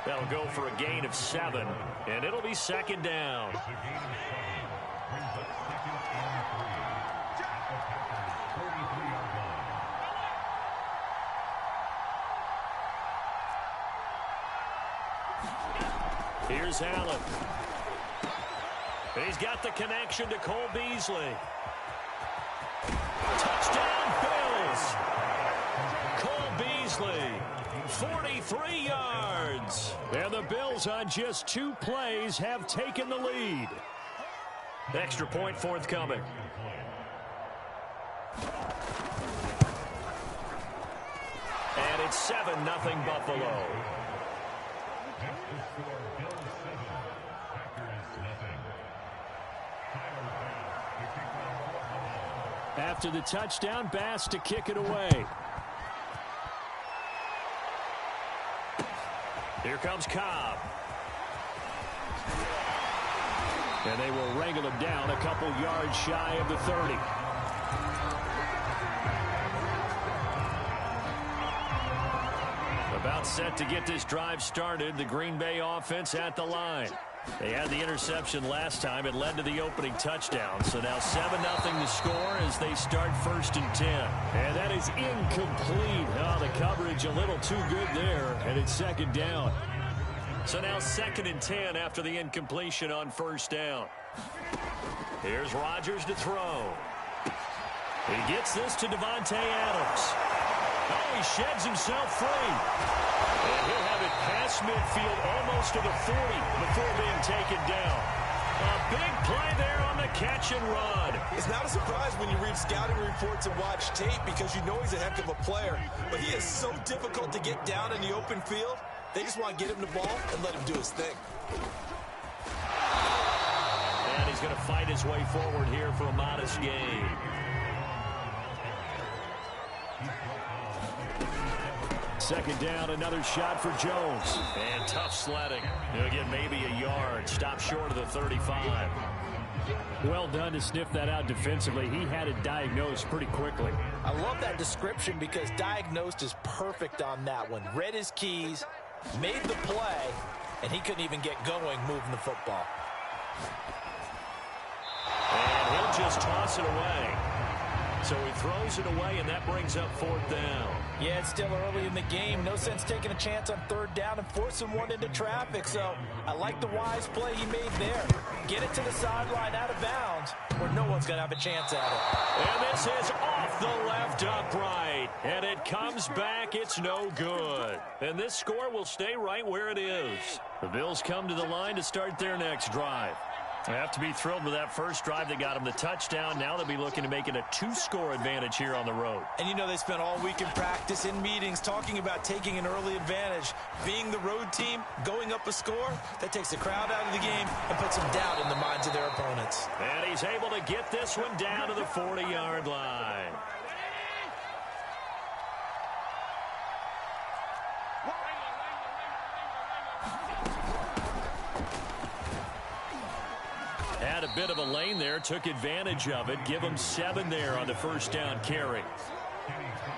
Speaker 1: That'll go for a gain of 7, and it'll be second down. Here's Allen. He's got the connection to Cole Beasley. Touchdown, Bills. Cole Beasley, 43 yards. And the Bills on just 2 plays have taken the lead. Extra point forthcoming. And it's 7-0 Buffalo. After the touchdown, Bass to kick it away. Here comes Cobb. And they will wrangle him down a couple yards shy of the 30. About set to get this drive started. The Green Bay offense at the line. They had the interception last time. It led to the opening touchdown. So now 7-0 to score as they start 1st and 10. And that is incomplete. Oh, the coverage a little too good there. And it's 2nd down. So now 2nd and 10 after the incompletion on 1st down. Here's Rodgers to throw. He gets this to Devontae Adams. Oh, he sheds himself free. And he'll have it past midfield almost to the 40 before being taken down. A big play there on the catch and run.
Speaker 2: It's not a surprise when you read scouting reports and watch tape because you know he's a heck of a player. But he is so difficult to get down in the open field. They just want to get him the ball and let him do his thing.
Speaker 1: And he's going to fight his way forward here for a modest gain. Second down, another shot for Jones. And tough sledding. He'll get maybe a yard. Stop short of the 35. Well done to sniff that out defensively. He had it diagnosed pretty quickly.
Speaker 3: I love that description because diagnosed is perfect on that one. Read his keys, made the play, and he couldn't even get going moving the football.
Speaker 1: And he'll just toss it away. So he throws it away, and that brings up 4th down.
Speaker 3: Yeah, it's still early in the game. No sense taking a chance on 3rd down and forcing one into traffic. So I like the wise play he made there. Get it to the sideline out of bounds where no one's going to have a chance at it.
Speaker 1: And this is off the left upright. And it comes back. It's no good. And this score will stay right where it is. The Bills come to the line to start their next drive. They have to be thrilled with that first drive that got them the touchdown. Now they'll be looking to make it a 2-score advantage here on the road.
Speaker 2: And you know they spent all week in practice, in meetings, talking about taking an early advantage. Being the road team, going up a score, that takes the crowd out of the game and puts them down in the minds of their opponents.
Speaker 1: And he's able to get this one down to the 40-yard line. Had a bit of a lane there, took advantage of it. Give him 7 there on the 1st down carry.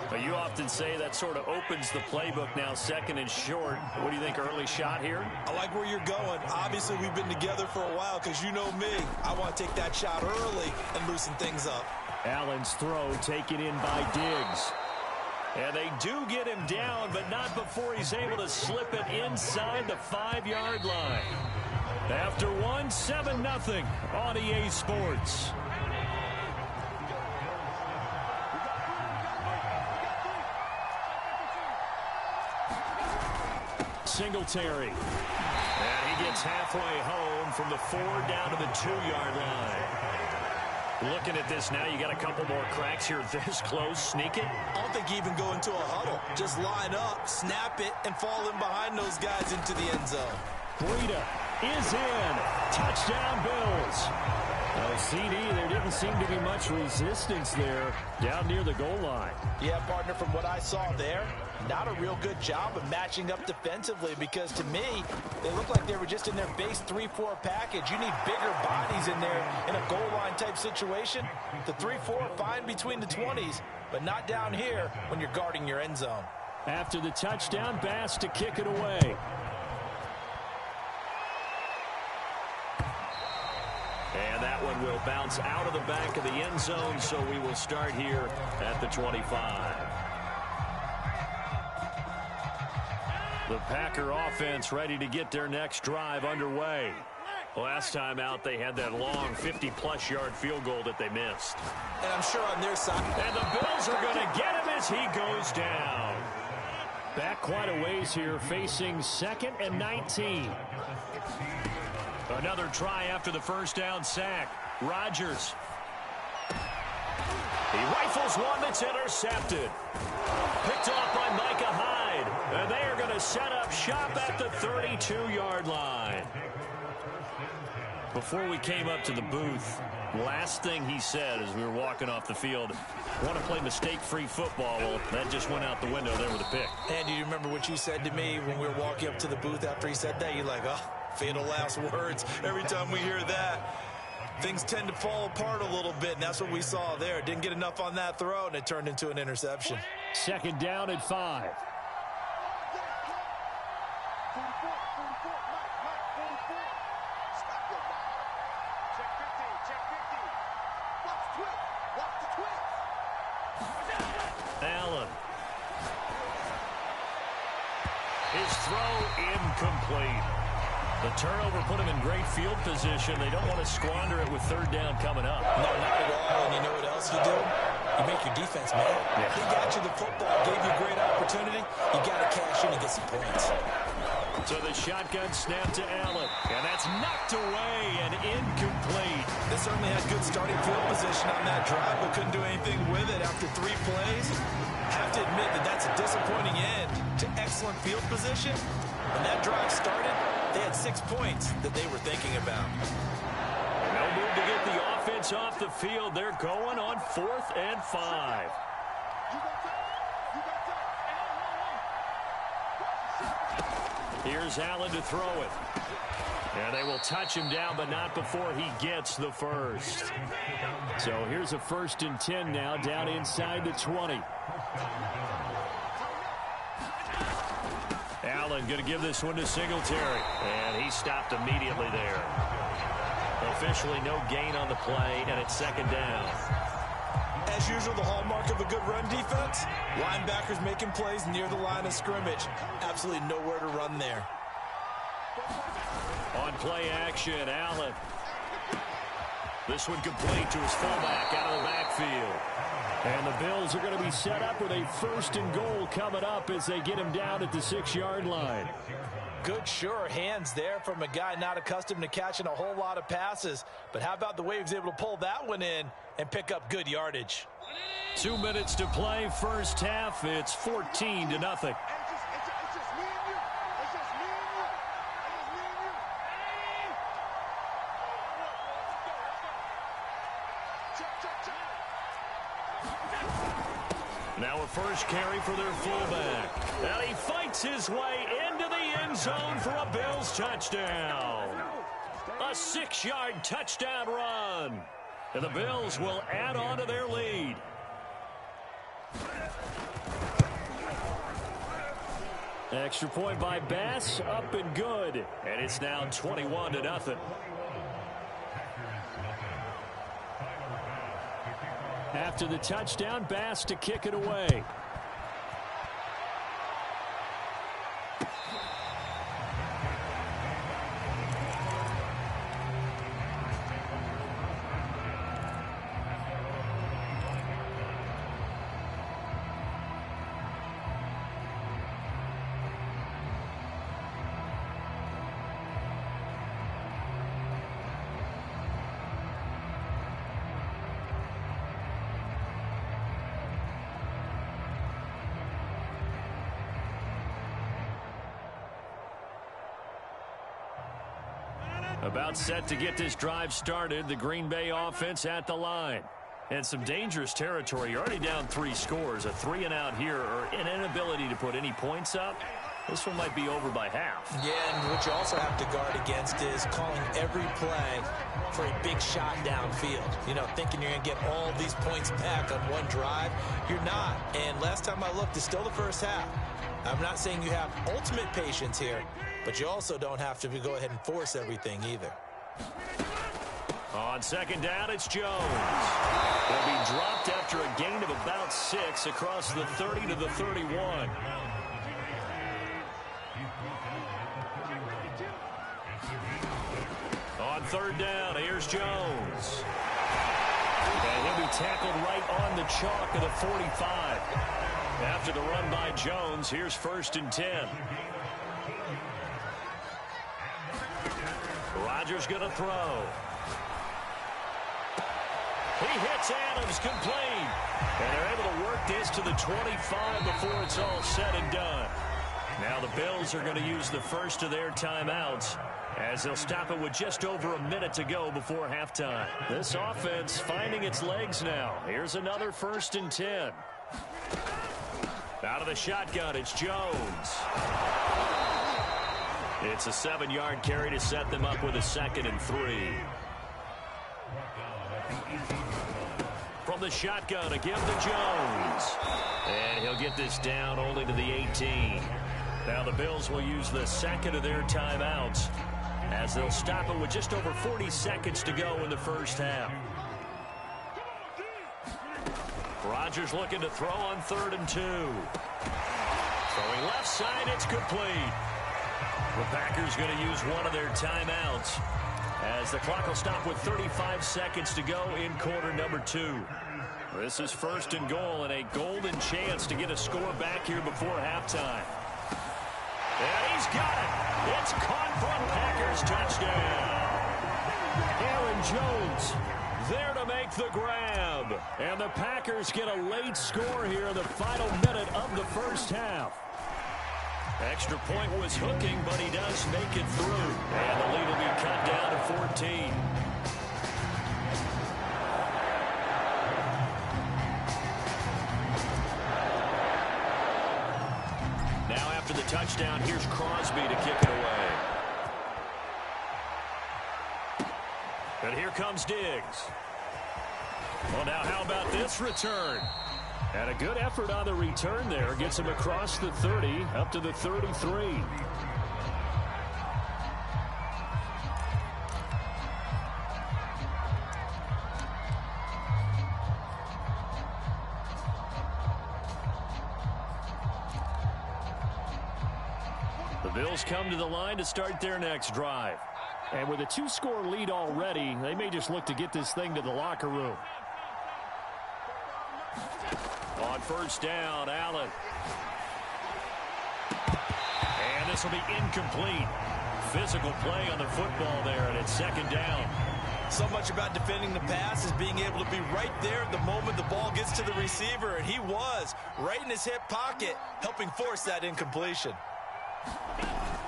Speaker 1: But you often say that sort of opens the playbook now, 2nd and short. What do you think, early shot here?
Speaker 2: I like where you're going. Obviously, we've been together for a while because you know me. I want to take that shot early and loosen things up.
Speaker 1: Allen's throw taken in by Diggs. And they do get him down, but not before he's able to slip it inside the 5-yard line. After 7-0 on EA Sports. Singletary. And he gets halfway home from the 4 down to the 2-yard line. Looking at this now, you got a couple more cracks here this close. Sneak it.
Speaker 2: I don't think you even go into a huddle. Just line up, snap it, and fall in behind those guys into the end zone.
Speaker 1: Breida is in. Touchdown, Bills. CD, there didn't seem to be much resistance there down near the goal line.
Speaker 3: Yeah, partner, from what I saw there, not a real good job of matching up defensively because to me, they look like they were just in their base 3-4 package. You need bigger bodies in there in a goal line type situation. The 3-4 fine between the 20s, but not down here when you're guarding your end zone.
Speaker 1: After the touchdown, Bass to kick it away. And that one will bounce out of the back of the end zone, so we will start here at the 25. The Packer offense ready to get their next drive underway. Last time out, they had that long 50-plus yard field goal that they missed.
Speaker 2: And I'm sure on their side.
Speaker 1: And the Bills are going to get him as he goes down. Back quite a ways here, facing 2nd and 19. Another try after the first down sack. Rodgers. He rifles one that's intercepted. Picked off by Micah Hyde. And they are going to set up shop at the 32-yard line. Before we came up to the booth, last thing he said as we were walking off the field, want to play mistake-free football. Well, that just went out the window there with a pick.
Speaker 2: And do you remember what you said to me when we were walking up to the booth after he said that? You're like, oh, fatal last words. Every time we hear that, things tend to fall apart a little bit, and that's what we saw there. Didn't get enough on that throw, and it turned into an interception.
Speaker 1: 2nd down and 5. Allen. His throw incomplete. The turnover put him in great field position. They don't want to squander it with 3rd down coming up.
Speaker 2: No, not at all. And you know what else you do? You make your defense mad. Yeah. He got you the football, gave you a great opportunity. You got to cash in and get some points.
Speaker 1: So the shotgun snap to Allen. And that's knocked away and incomplete.
Speaker 2: They certainly had good starting field position on that drive, but couldn't do anything with it after 3 plays. Have to admit that that's a disappointing end to excellent field position. When that drive started, they had 6 points that they were thinking about.
Speaker 1: No move to get the offense off the field. They're going on 4th and 5. Here's Allen to throw it. And they will touch him down, but not before he gets the first. So here's a 1st and 10 now, down inside the 20. Allen going to give this one to Singletary. And he stopped immediately there. Officially no gain on the play, and it's 2nd down.
Speaker 2: As usual, the hallmark of a good run defense, linebackers making plays near the line of scrimmage. Absolutely nowhere to run there.
Speaker 1: On play action, Allen. This one complete to his fullback out of the backfield. And the Bills are going to be set up with a 1st and goal coming up as they get him down at the 6-yard line.
Speaker 3: Good, sure hands there from a guy not accustomed to catching a whole lot of passes. But how about the way he was able to pull that one in and pick up good yardage?
Speaker 1: 2 minutes to play, first half. It's 14-0. Now a first carry for their fullback. And he fights his way into the end zone for a Bills touchdown. A 6-yard touchdown run. And the Bills will add on to their lead. Extra point by Bass, up and good. And it's now 21-0. After the touchdown, Bass to kick it away. About set to get this drive started. The Green Bay offense at the line. And some dangerous territory. You're already down 3 scores. A 3-and-out here or an inability to put any points up. This one might be over by half.
Speaker 2: Yeah, and what you also have to guard against is calling every play for a big shot downfield. You know, thinking you're going to get all these points back on one drive. You're not. And last time I looked, it's still the first half. I'm not saying you have ultimate patience here, but you also don't have to go ahead and force everything either.
Speaker 1: On 2nd down, it's Jones. He'll be dropped after a gain of about 6 across the 30 to the 31. third down. Here's Jones. And he'll be tackled right on the chalk of the 45. After the run by Jones, here's 1st and 10. Rodgers going to throw. He hits Adams, complete. And they're able to work this to the 25 before it's all said and done. Now the Bills are going to use the first of their timeouts as they'll stop it with just over a minute to go before halftime. This offense finding its legs now. Here's another 1st and 10. Out of the shotgun, it's Jones. It's a 7-yard carry to set them up with a 2nd and 3. From the shotgun, a give to Jones. And he'll get this down only to the 18. Now the Bills will use the 2nd of their timeouts as they'll stop it with just over 40 seconds to go in the first half. Rodgers looking to throw on 3rd and 2. Throwing left side, it's complete. The Packers going to use one of their timeouts as the clock will stop with 35 seconds to go in quarter number 2. This is 1st and goal and a golden chance to get a score back here before halftime. And he's got it. It's caught for a Packers touchdown. Aaron Jones there to make the grab. And the Packers get a late score here in the final minute of the first half. Extra point was hooking, but he does make it through. And the lead will be cut down to 14. Now after the touchdown, here's Crosby to kick it away. And here comes Diggs. Well, now how about this return? And a good effort on the return there. Gets him across the 30, up to the 33. The Bills come to the line to start their next drive. And with a 2-score lead already, they may just look to get this thing to the locker room. On 1st down, Allen. And this will be incomplete. Physical play on the football there, and it's 2nd down.
Speaker 2: So much about defending the pass is being able to be right there at the moment the ball gets to the receiver, and he was right in his hip pocket, helping force that incompletion.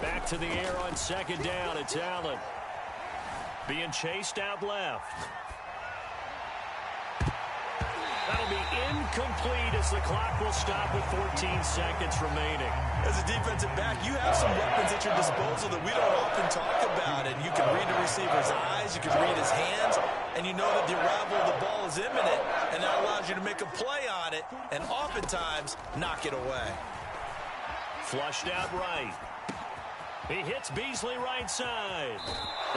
Speaker 1: Back to the air on 2nd down, it's Allen. Being chased out left. That'll be incomplete as the clock will stop with 14 seconds remaining.
Speaker 2: As a defensive back, you have some weapons at your disposal that we don't often talk about. And you can read the receiver's eyes, you can read his hands, and you know that the arrival of the ball is imminent. And that allows you to make a play on it and oftentimes knock it away.
Speaker 1: Flushed out right. He hits Beasley right side.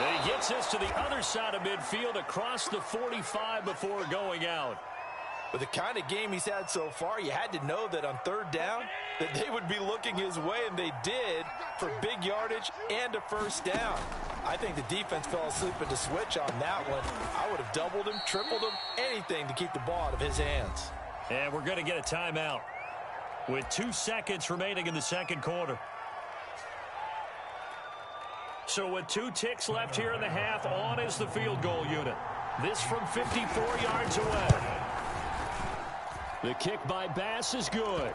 Speaker 1: And he gets this to the other side of midfield across the 45 before going out.
Speaker 3: With the kind of game he's had so far, you had to know that on 3rd down that they would be looking his way, and they did, for big yardage and a 1st down. I think the defense fell asleep at the switch on that one. I would have doubled him, tripled him, anything to keep the ball out of his hands.
Speaker 1: And we're going to get a timeout with 2 seconds remaining in the 2nd quarter. So with 2 ticks left here in the half, on is the field goal unit. This from 54 yards away. The kick by Bass is good.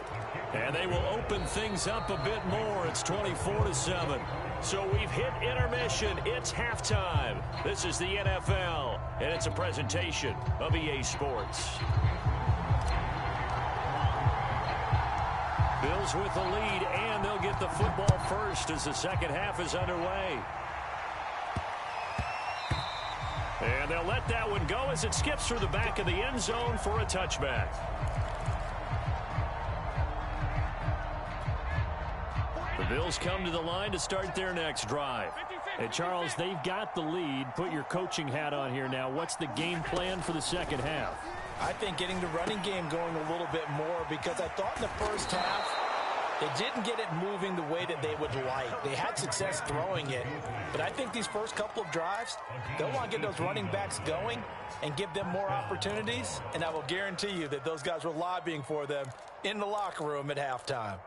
Speaker 1: And they will open things up a bit more. It's 24-7. So we've hit intermission. It's halftime. This is the NFL, and it's a presentation of EA Sports. Bills with the lead, and they'll get the football first as the second half is underway. And they'll let that one go as it skips through the back of the end zone for a touchback. The Bills come to the line to start their next drive. Hey, Charles, they've got the lead. Put your coaching hat on here now. What's the game plan for the second half?
Speaker 3: I think getting the running game going a little bit more, because I thought in the first half They didn't get it moving the way that they would like. They had success throwing it, but I think these first couple of drives, they'll want to get those running backs going and give them more opportunities, and I will guarantee you that those guys were lobbying for them in the locker room at halftime.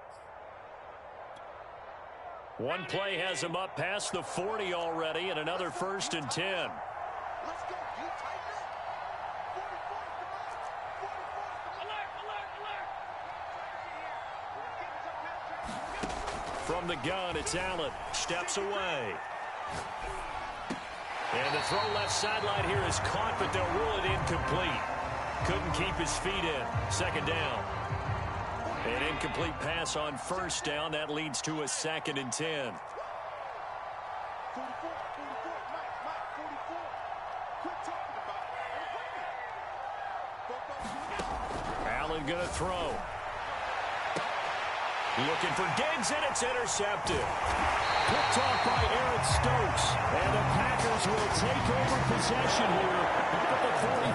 Speaker 1: One play has him up past the 40 already, and another 1st and 10. From the gun, it's Allen. Steps away. And the throw left sideline here is caught, but they'll rule it incomplete. Couldn't keep his feet in. 2nd down. An incomplete pass on 1st down. That leads to a 2nd and 10. Allen going to throw. Looking for Diggs, and it's intercepted. Picked off by Eric Stokes. And the Packers will take over possession here at the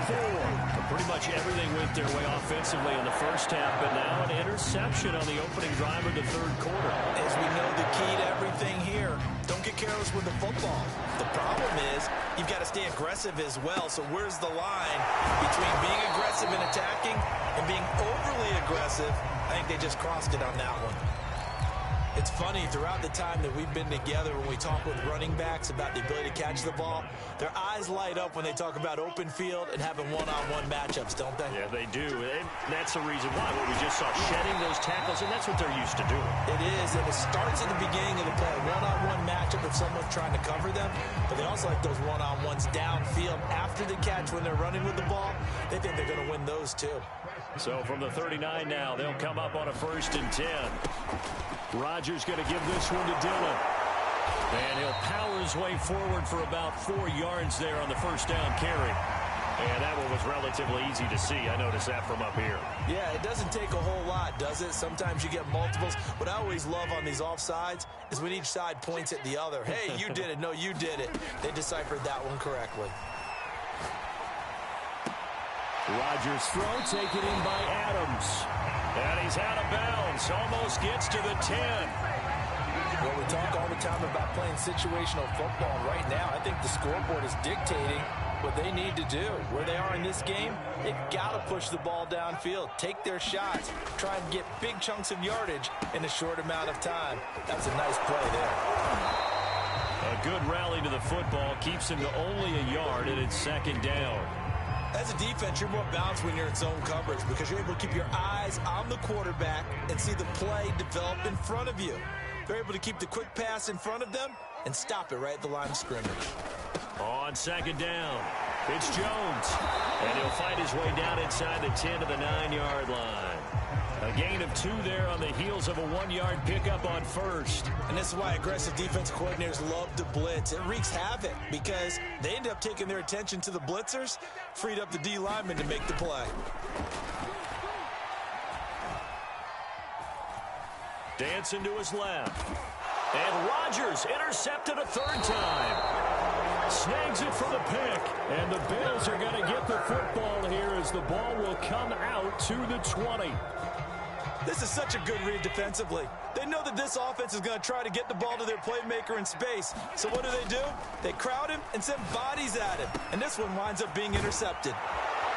Speaker 1: 44. Pretty much everything went their way offensively in the first half, but now an interception on the opening drive of the 3rd quarter.
Speaker 2: As we know, the key to everything here, don't get careless with the football. The problem is you've got to stay aggressive as well. So where's the line between being aggressive and attacking and being overly aggressive? I think they just crossed it on that one. It's funny, throughout the time that we've been together, when we talk with running backs about the ability to catch the ball, their eyes light up when they talk about open field and having one-on-one matchups, don't they?
Speaker 1: Yeah, they do. And that's the reason why. What we just saw, shedding those tackles, and that's what they're used to doing.
Speaker 2: It is, and it starts at the beginning of the play. One-on-one matchup if someone's trying to cover them, but they also like those one-on-ones downfield after the catch when they're running with the ball. They think they're going to win those too.
Speaker 1: So from the 39 now, they'll come up on a 1st and 10. Rodgers going to give this one to Dillon. And he'll power his way forward for about 4 yards there on the 1st down carry. And that one was relatively easy to see. I noticed that from up here.
Speaker 2: Yeah, it doesn't take a whole lot, does it? Sometimes you get multiples. What I always love on these offsides is when each side points at the other. Hey, you did it. No, you did it. They deciphered that one correctly.
Speaker 1: Rodgers' throw taken in by Adams. And he's out of bounds. Almost gets to the 10.
Speaker 3: Well, we talk all the time about playing situational football. Right now, I think the scoreboard is dictating what they need to do. Where they are in this game, they've got to push the ball downfield, take their shots, try and get big chunks of yardage in a short amount of time. That's a nice play there.
Speaker 1: A good rally to the football keeps him to only a yard, and it's 2nd down.
Speaker 2: As a defense, you're more balanced when you're in zone coverage because you're able to keep your eyes on the quarterback and see the play develop in front of you. They're able to keep the quick pass in front of them and stop it right at the line of scrimmage.
Speaker 1: On 2nd down, it's Jones. And he'll fight his way down inside the 10 to the 9-yard line. A gain of 2 there on the heels of a 1-yard pickup on 1st.
Speaker 2: And this is why aggressive defensive coordinators love to blitz. It wreaks havoc because they end up taking their attention to the blitzers, freed up the D lineman to make the play.
Speaker 1: Dancing to his left. And Rodgers intercepted a 3rd time. Snags it for the pick. And the Bills are going to get the football here as the ball will come out to the 20.
Speaker 2: This is such a good read defensively. They know that this offense is going to try to get the ball to their playmaker in space. So what do? They crowd him and send bodies at him. And this one winds up being intercepted.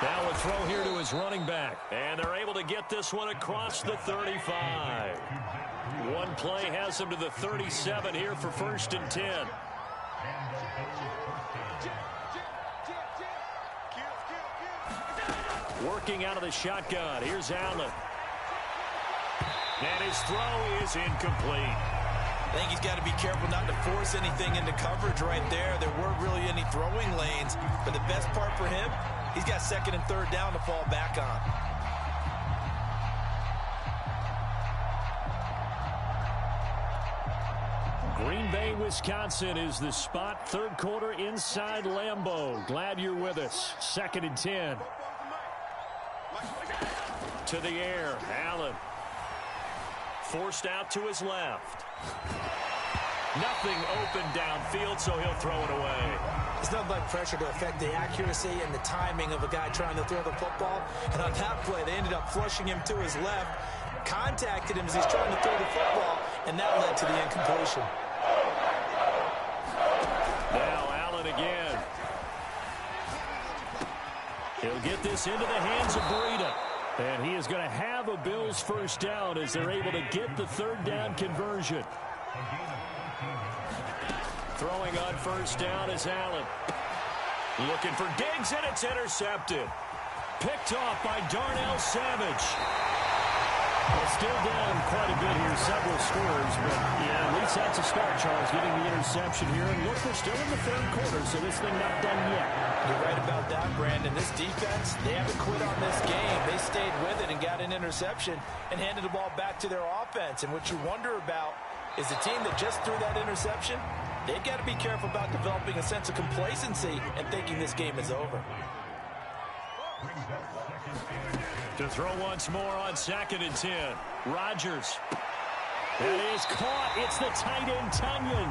Speaker 1: Now a throw here to his running back. And they're able to get this one across the 35. One play has him to the 37 here for 1st and 10. Working out of the shotgun. Here's Allen. And his throw is incomplete.
Speaker 2: I think he's got to be careful not to force anything into coverage right there. There weren't really any throwing lanes. But the best part for him, he's got 2nd and 3rd down to fall back on.
Speaker 1: Green Bay, Wisconsin is the spot. 3rd quarter inside Lambeau. Glad you're with us. 2nd and 10. To the air. Allen. Forced out to his left. Nothing open downfield, so he'll throw it away.
Speaker 2: It's not like pressure to affect the accuracy and the timing of a guy trying to throw the football. And on that play, they ended up flushing him to his left. contacted him as he's trying to throw the football, and that led to the incompletion.
Speaker 1: Now Allen again. He'll get this into the hands of Breida. And he is going to have a Bills first down as they're able to get the third down conversion. Throwing on first down is Allen. Looking for Diggs, and it's intercepted. Picked off by Darnell Savage. Well, still down quite a bit here, several scores, but yeah, at least that's a start, Charles, getting the interception here. And look, we're still in the third quarter, so this thing not done yet.
Speaker 3: You're right about that, Brandon. This defense, they haven't quit on this game. They stayed with it and got an interception and handed the ball back to their offense. And what you wonder about is the team that just threw that interception, they've got to be careful about developing a sense of complacency and thinking this game is over.
Speaker 1: To throw once more on 2nd and 10. Rodgers. That is caught. It's the tight end, Tunyon.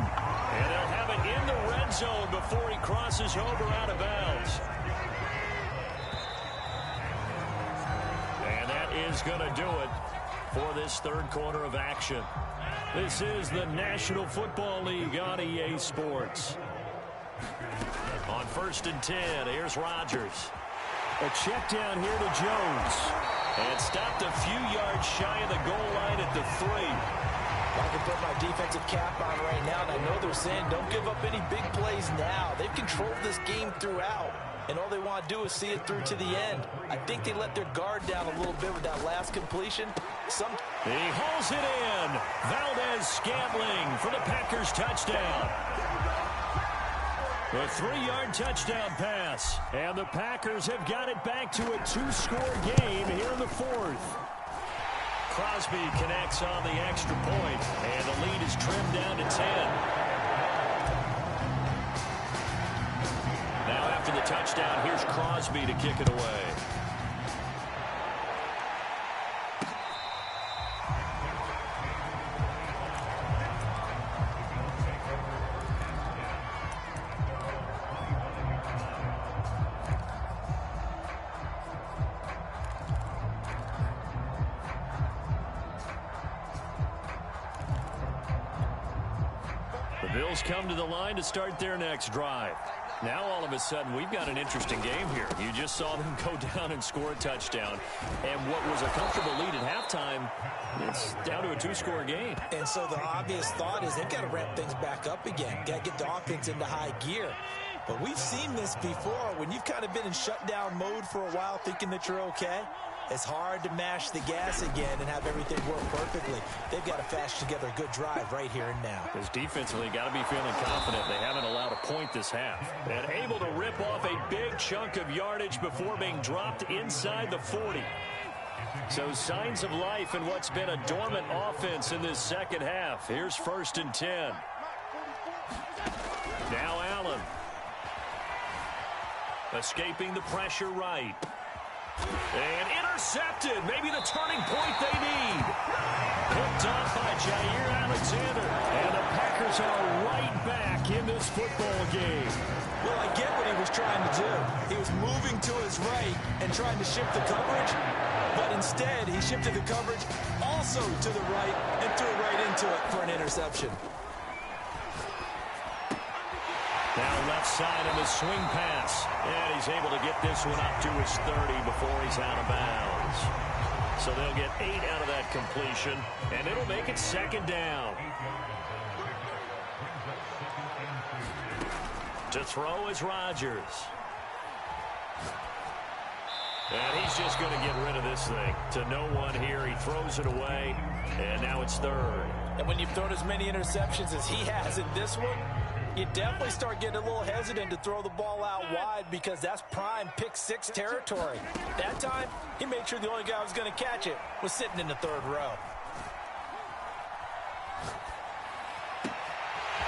Speaker 1: And they'll have it in the red zone before he crosses over out of bounds. And that is going to do it for this third quarter of action. This is the National Football League on EA Sports. On 1st and 10, here's Rodgers. A check down here to Jones. And stopped a few yards shy of the goal line at the 3.
Speaker 3: I can put my defensive cap on right now, and I know they're saying don't give up any big plays now. They've controlled this game throughout, and all they want to do is see it through to the end. I think they let their guard down a little bit with that last completion.
Speaker 1: He hauls it in. Valdez-Scantling for the Packers touchdown. A 3-yard touchdown pass. And the Packers have got it back to a 2-score game here in the 4th. Crosby connects on the extra point, and the lead is trimmed down to 10. Now after the touchdown, here's Crosby to kick it away. The Bills come to the line to start their next drive. Now all of a sudden we've got an interesting game here. You just saw them go down and score a touchdown. And what was a comfortable lead at halftime, it's down to a 2-score game.
Speaker 2: And so the obvious thought is they've got to ramp things back up again. Got to get the offense into high gear. But we've seen this before. When you've kind of been in shutdown mode for a while thinking that you're okay, it's hard to mash the gas again and have everything work perfectly. They've got to fash together a good drive right here and now.
Speaker 1: Because defensively, got to be feeling confident. They haven't allowed a point this half. And able to rip off a big chunk of yardage before being dropped inside the 40. So signs of life in what's been a dormant offense in this second half. Here's 1st and 10. Now Allen. Escaping the pressure right. And intercepted. Maybe the turning point they need. Picked off by Jair Alexander. And the Packers are right back in this football game.
Speaker 2: Well, I get what he was trying to do. He was moving to his right and trying to shift the coverage. But instead, he shifted the coverage also to the right and threw right into it for an interception.
Speaker 1: Now left side of the swing pass. And he's able to get this one up to his 30 before he's out of bounds. So they'll get 8 out of that completion. And it'll make it 2nd down. To throw is Rodgers. And he's just going to get rid of this thing. To no one here. He throws it away. And now it's 3rd.
Speaker 3: And when you've thrown as many interceptions as he has in this one, you definitely start getting a little hesitant to throw the ball out wide because that's prime pick-6 territory. That time, he made sure the only guy who was going to catch it was sitting in the 3rd row.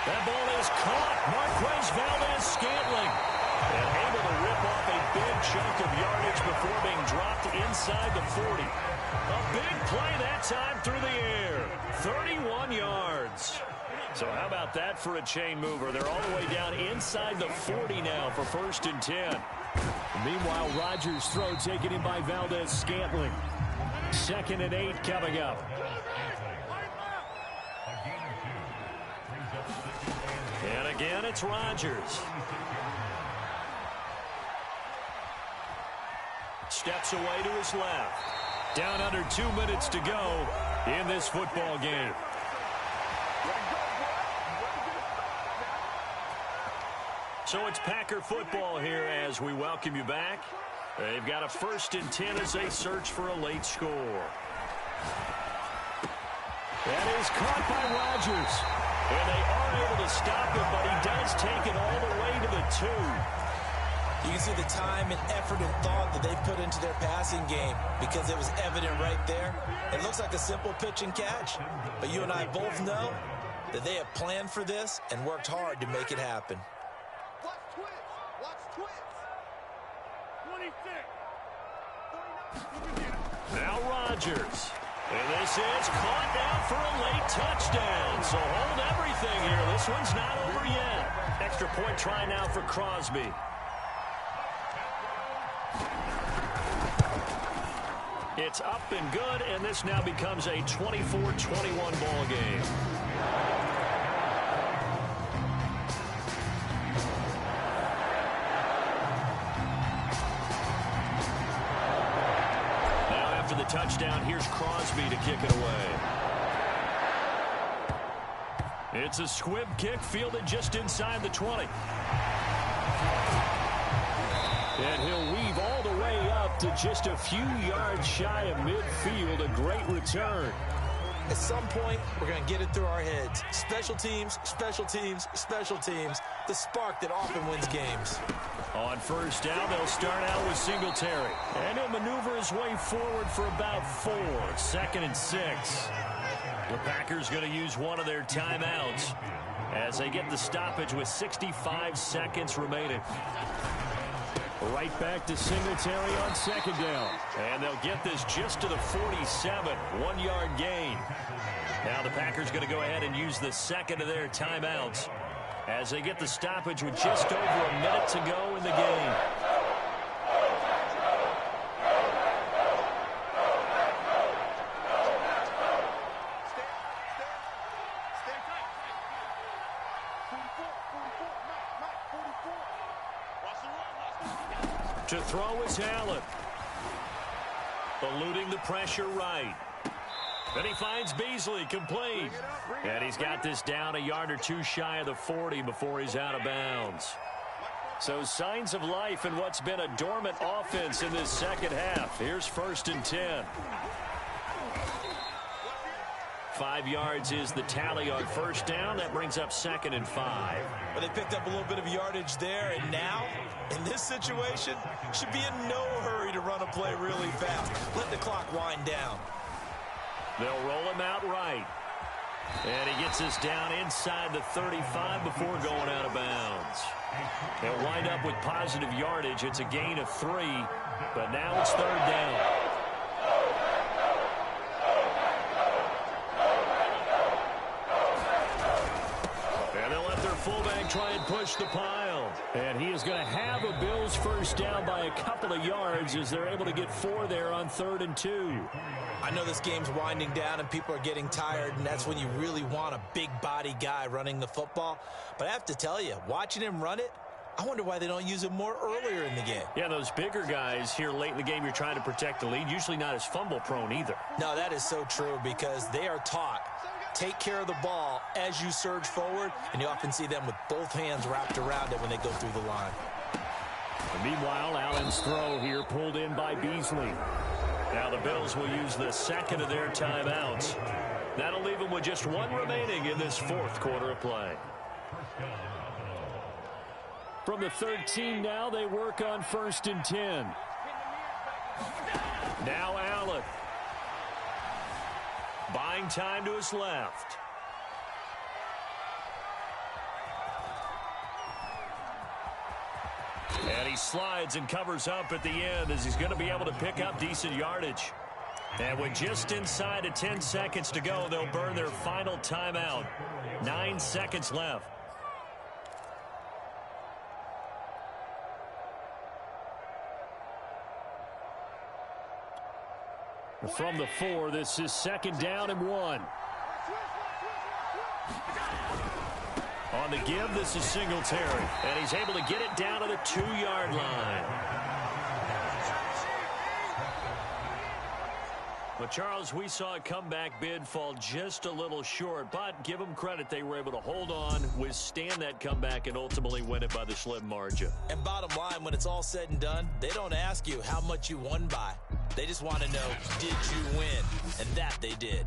Speaker 1: That ball is caught. Marquez Valdez-Scantling. And able to rip off a big chunk of yardage before being dropped inside the 40. A big play that time through the air. 31 yards. So how about that for a chain mover? They're all the way down inside the 40 now for 1st and 10. Meanwhile, Rodgers' throw taken in by Valdez-Scantling. 2nd and 8 coming up. And again, it's Rodgers. Steps away to his left. Down under 2 minutes to go in this football game. So it's Packer football here as we welcome you back. They've got a 1st and 10 as they search for a late score. That is caught by Rodgers. And they are able to stop him, but he does take it all the way to the 2.
Speaker 2: You can see the time and effort and thought that they put into their passing game because it was evident right there. It looks like a simple pitch and catch, but you and I both know that they have planned for this and worked hard to make it happen.
Speaker 4: Watch twist. Watch twist. 26.
Speaker 1: Now Rodgers. And this is caught down for a late touchdown. So hold everything here. This one's not over yet. Extra point try now for Crosby. It's up and good, and this now becomes a 24-21 ball game. The touchdown, here's Crosby to kick it away. It's a squib kick fielded just inside the 20. And he'll weave all the way up to just a few yards shy of midfield. A great return.
Speaker 2: At some point, we're going to get it through our heads. Special teams, special teams, special teams. The spark that often wins games.
Speaker 1: On 1st down, they'll start out with Singletary. And he'll maneuver his way forward for about 4. 2nd and 6. The Packers going to use one of their timeouts as they get the stoppage with 65 seconds remaining. Right back to Singletary on 2nd down. And they'll get this just to the 47. 1-yard gain. Now the Packers going to go ahead and use the 2nd of their timeouts as they get the stoppage with just over a minute to go in the game. To throw is Allen. Eluding the pressure right. Then he finds Beasley, complete. And he's got this down a yard or 2 shy of the 40 before he's out of bounds. So signs of life in what's been a dormant offense in this 2nd half. Here's 1st and 10. 5 yards is the tally on 1st down. That brings up 2nd and 5.
Speaker 2: But they picked up a little bit of yardage there, and now, in this situation, should be in no hurry to run a play really fast. Let the clock wind down.
Speaker 1: They'll roll him out right. And he gets this down inside the 35 before going out of bounds. They'll wind up with positive yardage. It's a gain of 3, but now it's 3rd down. And they'll let their fullback try and push the pile. And he is going to have a Bills 1st down by a couple of yards as they're able to get 4 there on 3rd and 2.
Speaker 2: I know this game's winding down and people are getting tired, and that's when you really want a big body guy running the football. But I have to tell you, watching him run it, I wonder why they don't use him more earlier in the game.
Speaker 1: Yeah, those bigger guys here late in the game, you're trying to protect the lead, usually not as fumble prone either.
Speaker 2: No, that is so true because they are taught. Take care of the ball as you surge forward, and you often see them with both hands wrapped around it when they go through the line.
Speaker 1: And meanwhile, Allen's throw here pulled in by Beasley. Now the Bills will use the 2nd of their timeouts. That'll leave them with just 1 remaining in this 4th quarter of play. From the 13 now, they work on 1st and 10. Now Allen. Buying time to his left. And he slides and covers up at the end as he's going to be able to pick up decent yardage. And with just inside of 10 seconds to go, they'll burn their final timeout. 9 seconds left. From the 4, this is 2nd down and 1. On the give, this is Singletary. And he's able to get it down to the 2-yard line. But, Charles, we saw a comeback bid fall just a little short. But give them credit, they were able to hold on, withstand that comeback, and ultimately win it by the slim margin.
Speaker 2: And bottom line, when it's all said and done, they don't ask you how much you won by. They just want to know, did you win? And that they did.